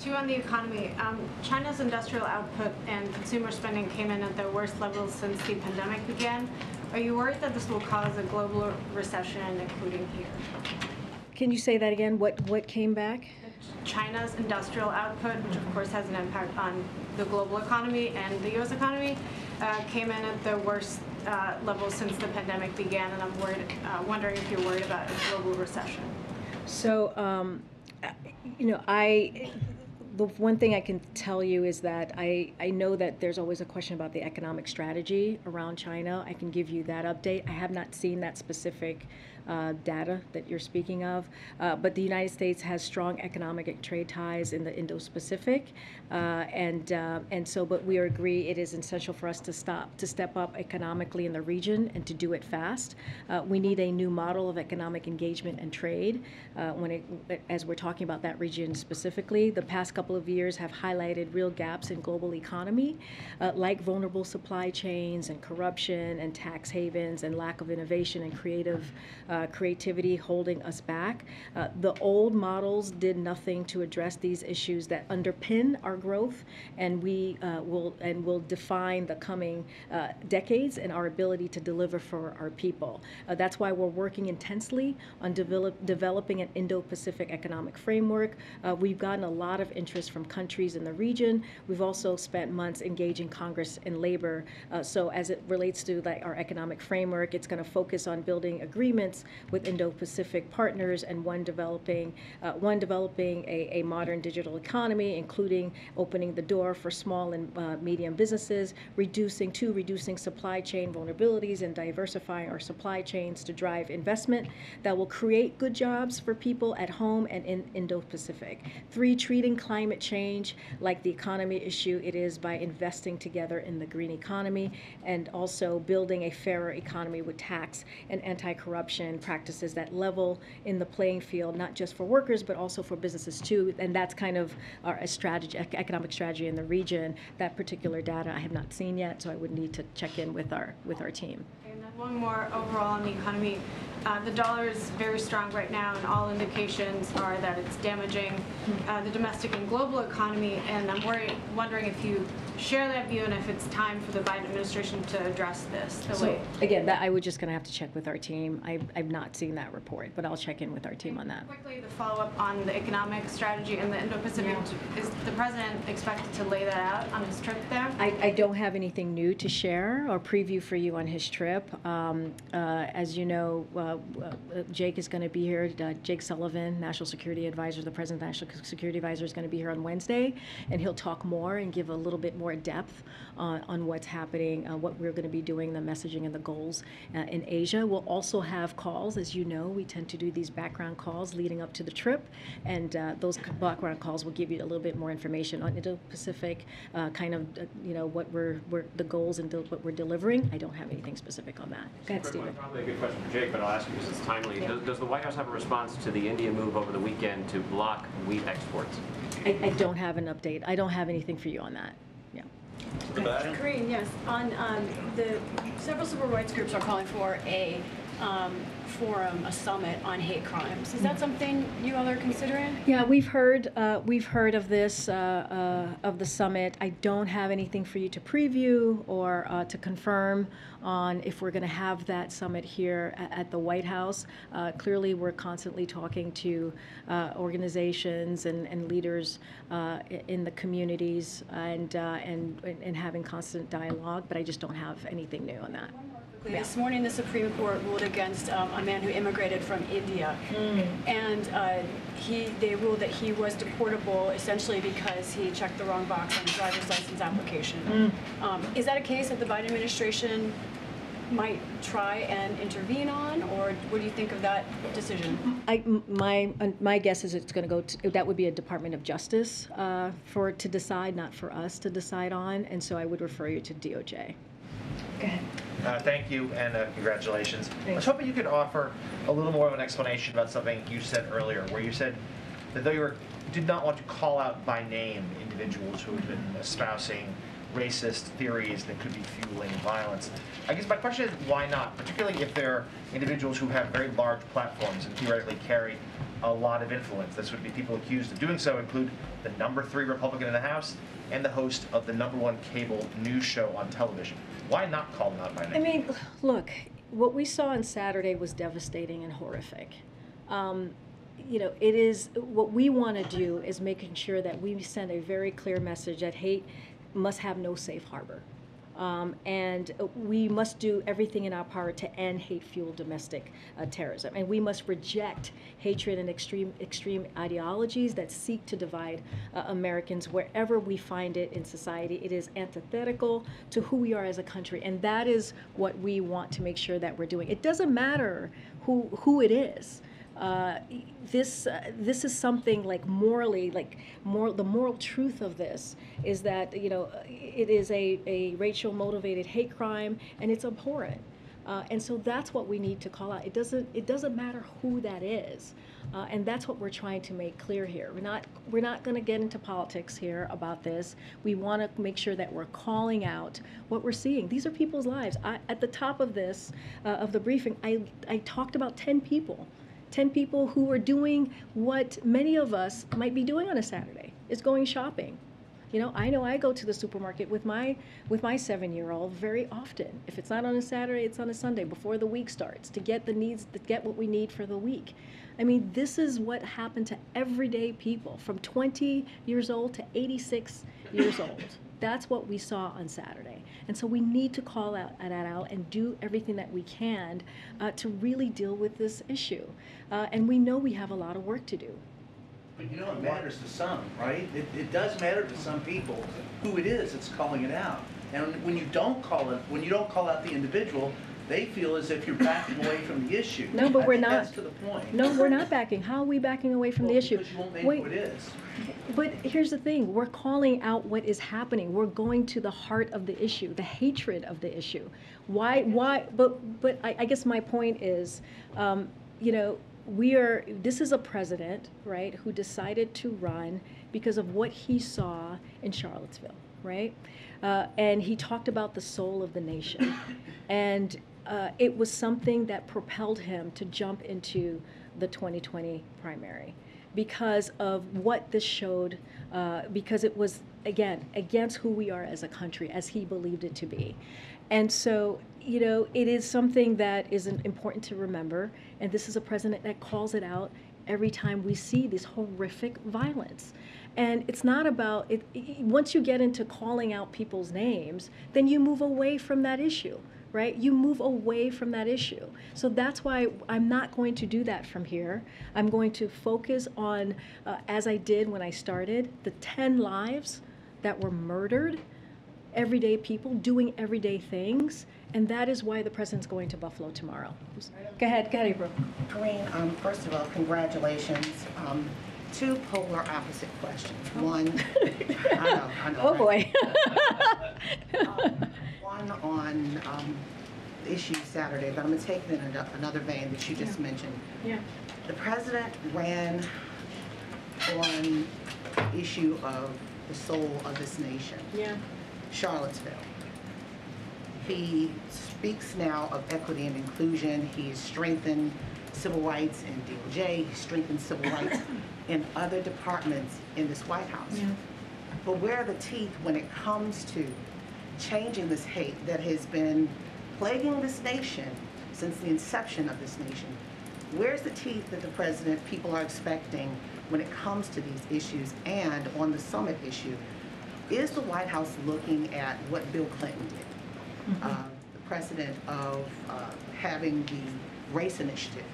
Two on the economy. China's industrial output and consumer spending came in at their worst levels since the pandemic began. Are you worried that this will cause a global recession, including here? Can you say that again? What came back? China's industrial output, which of course has an impact on the global economy and the U.S. economy, came in at the worst levels since the pandemic began, and I'm wondering if you're worried about a global recession. So, The one thing I can tell you is that I know that there's always a question about the economic strategy around China. I can give you that update. I have not seen that specific data that you're speaking of, but the United States has strong economic and trade ties in the Indo-Pacific, and so, but we agree it is essential for us to step up economically in the region and to do it fast. We need a new model of economic engagement and trade. As we're talking about that region specifically, the past couple of years have highlighted real gaps in global economy, like vulnerable supply chains and corruption and tax havens and lack of innovation and creativity holding us back. The old models did nothing to address these issues that underpin our growth, and we will define the coming decades and our ability to deliver for our people. That's why we're working intensely on developing an Indo-Pacific economic framework. We've gotten a lot of interest from countries in the region. We've also spent months engaging Congress and labor. So as it relates to our economic framework, it's going to focus on building agreements with Indo-Pacific partners and one developing a modern digital economy, including opening the door for small and medium businesses, reducing supply chain vulnerabilities and diversifying our supply chains to drive investment that will create good jobs for people at home and in Indo-Pacific. 3, treating climate change like the economy issue it is by investing together in the green economy, and also building a fairer economy with tax and anti-corruption practices that level in the playing field, not just for workers, but also for businesses too. And that's kind of our economic strategy in the region. That particular data I have not seen yet, so I would need to check in with our team. And then one more overall on the economy. The dollar is very strong right now, and all indications are that it's damaging the domestic and global economy. And I'm wondering if you share that view and if it's time for the Biden administration to address this. Again, that I would just going to have to check with our team. I've not seen that report, but I'll check in with our team on that. Quickly, the follow-up on the economic strategy in the Indo-Pacific. Is the president expected to lay that out on his trip there? I don't have anything new to share or preview for you on his trip. As you know, Jake is going to be here. Jake Sullivan, National Security Advisor, the President's National Security Advisor, is going to be here on Wednesday, and he'll talk more and give a little bit more depth on what's happening, what we're going to be doing, the messaging and the goals in Asia. We'll also have calls. As you know, we tend to do these background calls leading up to the trip, and those background calls will give you a little bit more information on Indo-Pacific, what the goals and what we're delivering. I don't have anything specific on that. Go ahead, Stephen. Probably a good question for Jake, but I'll ask you because it's timely. Does the White House have a response to the India move over the weekend to block wheat exports? I don't have an update. I don't have anything for you on that. Yeah. Karine, yes. On the several civil rights groups are calling for a forum, a summit on hate crimes. Is that something you all are considering? Yeah, we've heard of this of the summit. I don't have anything for you to preview or to confirm on if we're going to have that summit here at the White House. Clearly, we're constantly talking to organizations and leaders in the communities and having constant dialogue, but I just don't have anything new on that. This morning, the Supreme Court ruled against a man who immigrated from India, and they ruled that he was deportable essentially because he checked the wrong box on the driver's license application. Is that a case that the Biden administration might try and intervene on, or what do you think of that decision? My guess is it's going to go to, that would be a Department of Justice to decide, not for us to decide on, and so I would refer you to DOJ. Go ahead. Thank you, and congratulations. Thanks. I was hoping you could offer a little more of an explanation about something you said earlier, where you said that though you did not want to call out by name individuals who have been espousing racist theories that could be fueling violence. I guess my question is, why not? Particularly if they're individuals who have very large platforms and theoretically carry a lot of influence. This would be people accused of doing so include the #3 Republican in the House and the host of the #1 cable news show on television. Why not call them out by name? I mean, look, what we saw on Saturday was devastating and horrific. It is what we want to do is making sure that we send a very clear message that hate must have no safe harbor. And we must do everything in our power to end hate-fueled domestic terrorism. And we must reject hatred and extreme ideologies that seek to divide Americans wherever we find it in society. It is antithetical to who we are as a country, and that is what we want to make sure that we're doing. It doesn't matter who it is. This is something like morally, the moral truth of this is that, you know, it is a racial motivated hate crime, and it's abhorrent. And so that's what we need to call out. It doesn't matter who that is, and that's what we're trying to make clear here. We're not going to get into politics here about this. We want to make sure that we're calling out what we're seeing. These are people's lives. At the top of this of the briefing, I talked about 10 people. 10 people who are doing what many of us might be doing on a Saturday, is going shopping. You know I go to the supermarket with my 7-year-old very often. If it's not on a Saturday, it's on a Sunday before the week starts, to get what we need for the week. I mean, this is what happened to everyday people from 20 years old to 86 years old. That's what we saw on Saturday. And so we need to call that out and do everything that we can to really deal with this issue. And we know we have a lot of work to do. But you know, it matters to some, right? It does matter to some people who it is that's calling it out. And when you don't call out the individual, they feel as if you're backing away from the issue. No, but we're not. That's to the point. No, we're not backing. How are we backing away from the issue? Because you won't name Wait, who it is. But here's the thing, we're calling out what is happening. We're going to the heart of the issue, the hatred of the issue. But I guess my point is, you know, this is a president, right, who decided to run because of what he saw in Charlottesville, right? And he talked about the soul of the nation. And it was something that propelled him to jump into the 2020 primary because of what this showed, because it was, again, against who we are as a country, as he believed it to be. And so, you know, it is something that is important to remember, and this is a president that calls it out every time we see this horrific violence. And it's not about, once you get into calling out people's names, then you move away from that issue, right? You move away from that issue. So that's why I'm not going to do that from here. I'm going to focus on, as I did when I started, the 10 lives that were murdered, everyday people doing everyday things, and that is why the president's going to Buffalo tomorrow. Go ahead, April. Karine, first of all, congratulations. Two polar opposite questions. One, I know. Oh boy. One on the issue Saturday, but I'm going to take it in another vein that you just mentioned. Yeah. The president ran on the issue of the soul of this nation. Yeah. Charlottesville. He speaks now of equity and inclusion. He's strengthened civil rights in DOJ. He's strengthened civil rights in other departments in this White House. Yeah. But where are the teeth when it comes to changing this hate that has been plaguing this nation since the inception of this nation? Where's the teeth that the president, people are expecting when it comes to these issues? And on the summit issue, is the White House looking at what Bill Clinton did? The precedent of having the race initiative.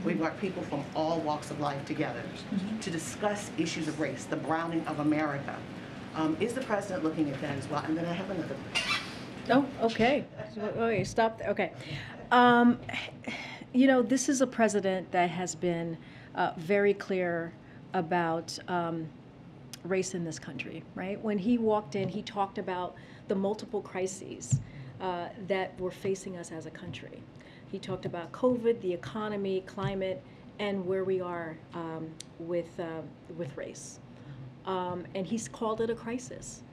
We brought people from all walks of life together to discuss issues of race, the browning of America. Is the president looking at that as well? And then I have another question. Oh, okay. Okay, stop there. Okay. You know, this is a president that has been very clear about race in this country, right? When he walked in, he talked about the multiple crises that were facing us as a country. He talked about COVID, the economy, climate, and where we are with race. And he's called it a crisis.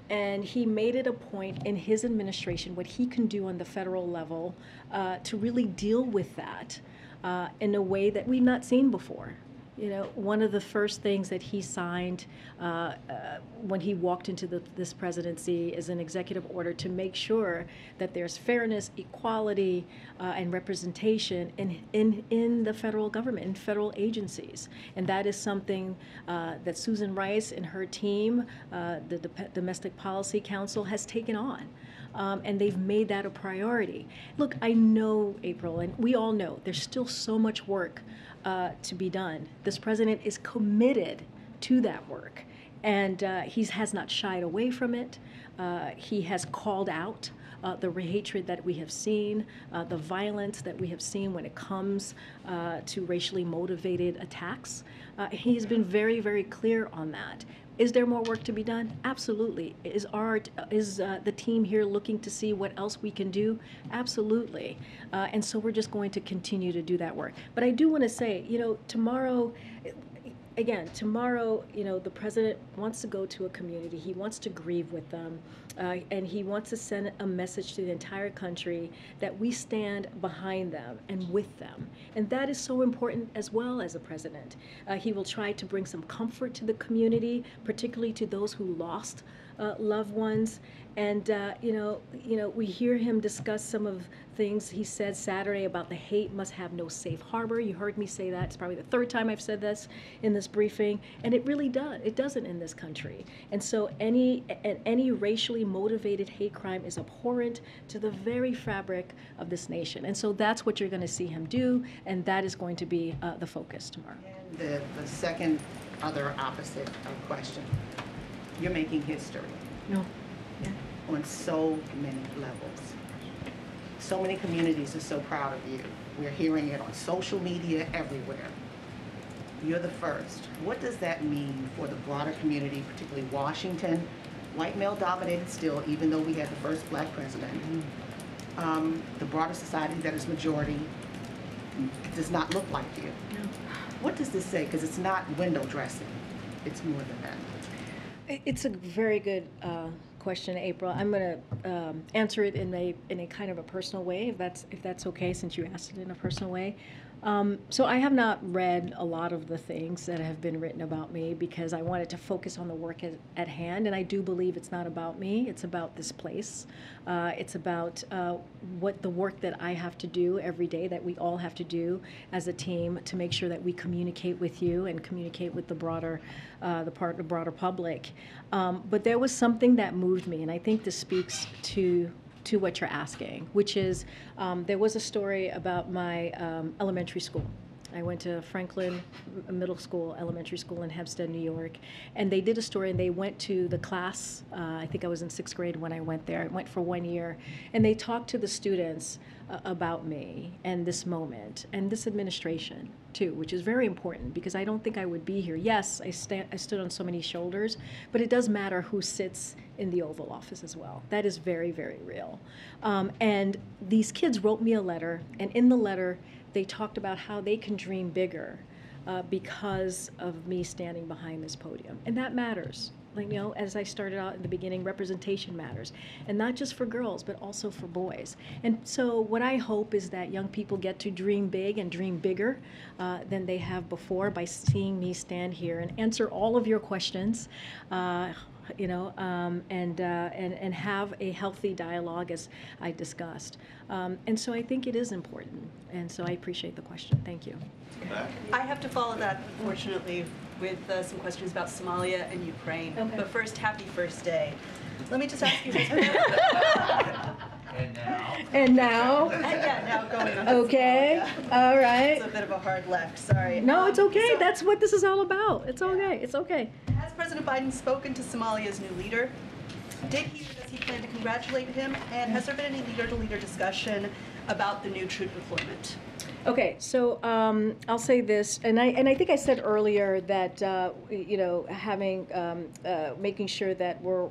And he made it a point in his administration, what he can do on the federal level to really deal with that in a way that we've not seen before. You know, one of the first things that he signed when he walked into this presidency is an executive order to make sure that there's fairness, equality, and representation in the federal government, in federal agencies. And that is something that Susan Rice and her team, the Domestic Policy Council, has taken on. And they've made that a priority. Look, I know, April, and we all know, there's still so much work to be done. This president is committed to that work, and he has not shied away from it. He has called out the hatred that we have seen, the violence that we have seen when it comes to racially motivated attacks. He's been very, very clear on that. Is there more work to be done? Absolutely. Is the team here looking to see what else we can do? Absolutely. And so we're just going to continue to do that work. But I do want to say, you know, tomorrow, you know, the president wants to go to a community. He wants to grieve with them. And he wants to send a message to the entire country that we stand behind them and with them. And that is so important as well as a president. He will try to bring some comfort to the community, particularly to those who lost loved ones. And you know, we hear him discuss some of things he said Saturday about the hate must have no safe harbor. You heard me say that. It's probably the third time I've said this in this briefing, and it really does. It doesn't in this country. And so any racially motivated hate crime is abhorrent to the very fabric of this nation. And so that's what you're going to see him do, and that is going to be the focus tomorrow. And the second other opposite question, you're making history. No. Yeah. On so many levels. So many communities are so proud of you. We're hearing it on social media everywhere. You're the first. What does that mean for the broader community, particularly Washington, white male dominated still, even though we had the first black president? The broader society that is majority does not look like you. No. What does this say? Because it's not window dressing. It's more than that. It's a very good question, April. I'm going to answer it in a kind of a personal way, if that's okay, since you asked it in a personal way. So I have not read a lot of the things that have been written about me because I wanted to focus on the work at hand, and I do believe it's not about me. It's about this place. It's about what the work that I have to do every day, that we all have to do as a team to make sure that we communicate with you and communicate with the broader public. But there was something that moved me, and I think this speaks to what you're asking, which is there was a story about my elementary school. I went to Franklin Middle School, elementary school in Hempstead, New York, and they did a story, and they went to the class, I think I was in 6th grade when I went there. I went for 1 year, and they talked to the students about me and this moment and this administration too, which is very important because I don't think I would be here. Yes, I stood on so many shoulders, but it does matter who sits in the Oval Office as well. That is very, very real. And these kids wrote me a letter, and in the letter, they talked about how they can dream bigger because of me standing behind this podium. And that matters. Like, you know, as I started out in the beginning, representation matters. And not just for girls, but also for boys. And so what I hope is that young people get to dream big and dream bigger than they have before by seeing me stand here and answer all of your questions. You know, and have a healthy dialogue as I discussed. And so I think it is important. And so I appreciate the question. Thank you. I have to follow that, unfortunately, with some questions about Somalia and Ukraine. Okay. But first, happy first day. Let me just ask you. And now? And now? Yeah, now going on. Okay. Somalia. All right. It's a bit of a hard left, sorry. No, it's okay. So, that's what this is all about. It's okay. It's okay. has President Biden spoken to Somalia's new leader? Did he or does he plan to congratulate him? And has there been any leader-to-leader discussion about the new troop deployment? Okay, so I'll say this, and I think I said earlier that you know, having making sure that we're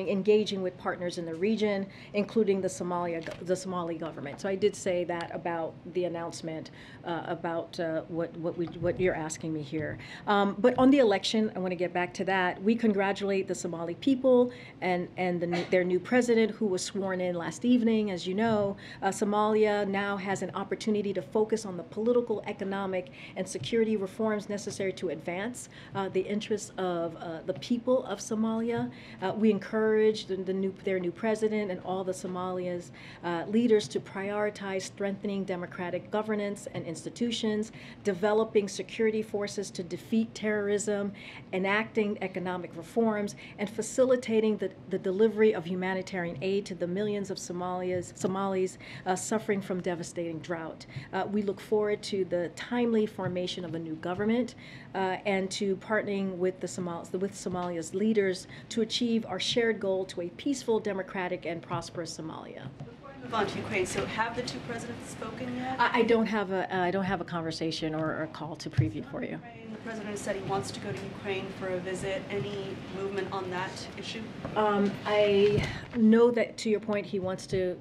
engaging with partners in the region, including the Somali government. So I did say that about the announcement about what you're asking me here. But on the election, I want to get back to that. We congratulate the Somali people and their new president, who was sworn in last evening. As you know, Somalia now has an opportunity to focus on the political, economic, and security reforms necessary to advance the interests of the people of Somalia. We encourage their new president and all the Somalia's leaders to prioritize strengthening democratic governance and institutions, developing security forces to defeat terrorism, enacting economic reforms, and facilitating the delivery of humanitarian aid to the millions of Somalis suffering from devastating drought. We look forward to the timely formation of a new government and to partnering with Somalia's leaders to achieve our shared goal to a peaceful, democratic, and prosperous Somalia. Move on to Ukraine. So have the two presidents spoken yet? I don't have a conversation or a call to preview for you. The president has said he wants to go to Ukraine for a visit. Any movement on that issue? I know that, to your point, he wants to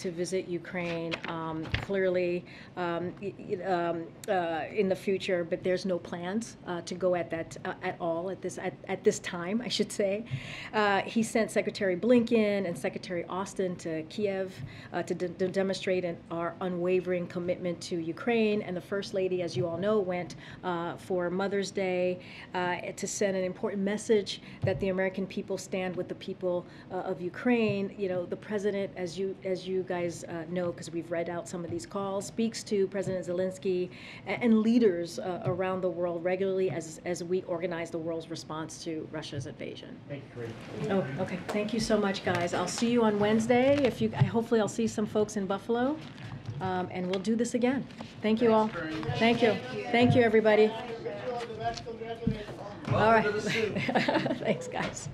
visit Ukraine clearly in the future, but there's no plans to go at this time, I should say. He sent Secretary Blinken and Secretary Austin to Kiev to demonstrate our unwavering commitment to Ukraine, and the First Lady, as you all know, went for Mother's Day to send an important message that the American people stand with the people of Ukraine. You know, the president, as you guys know, because we've read out some of these calls, speaks to President Zelensky and leaders around the world regularly as we organize the world's response to Russia's invasion. Thank you, Karine. Oh, okay. Thank you so much, guys. I'll see you on Wednesday. Hopefully I'll see some folks in Buffalo, and we'll do this again. Thank you all. Thank you. Thank you, everybody. All right. Thanks, guys.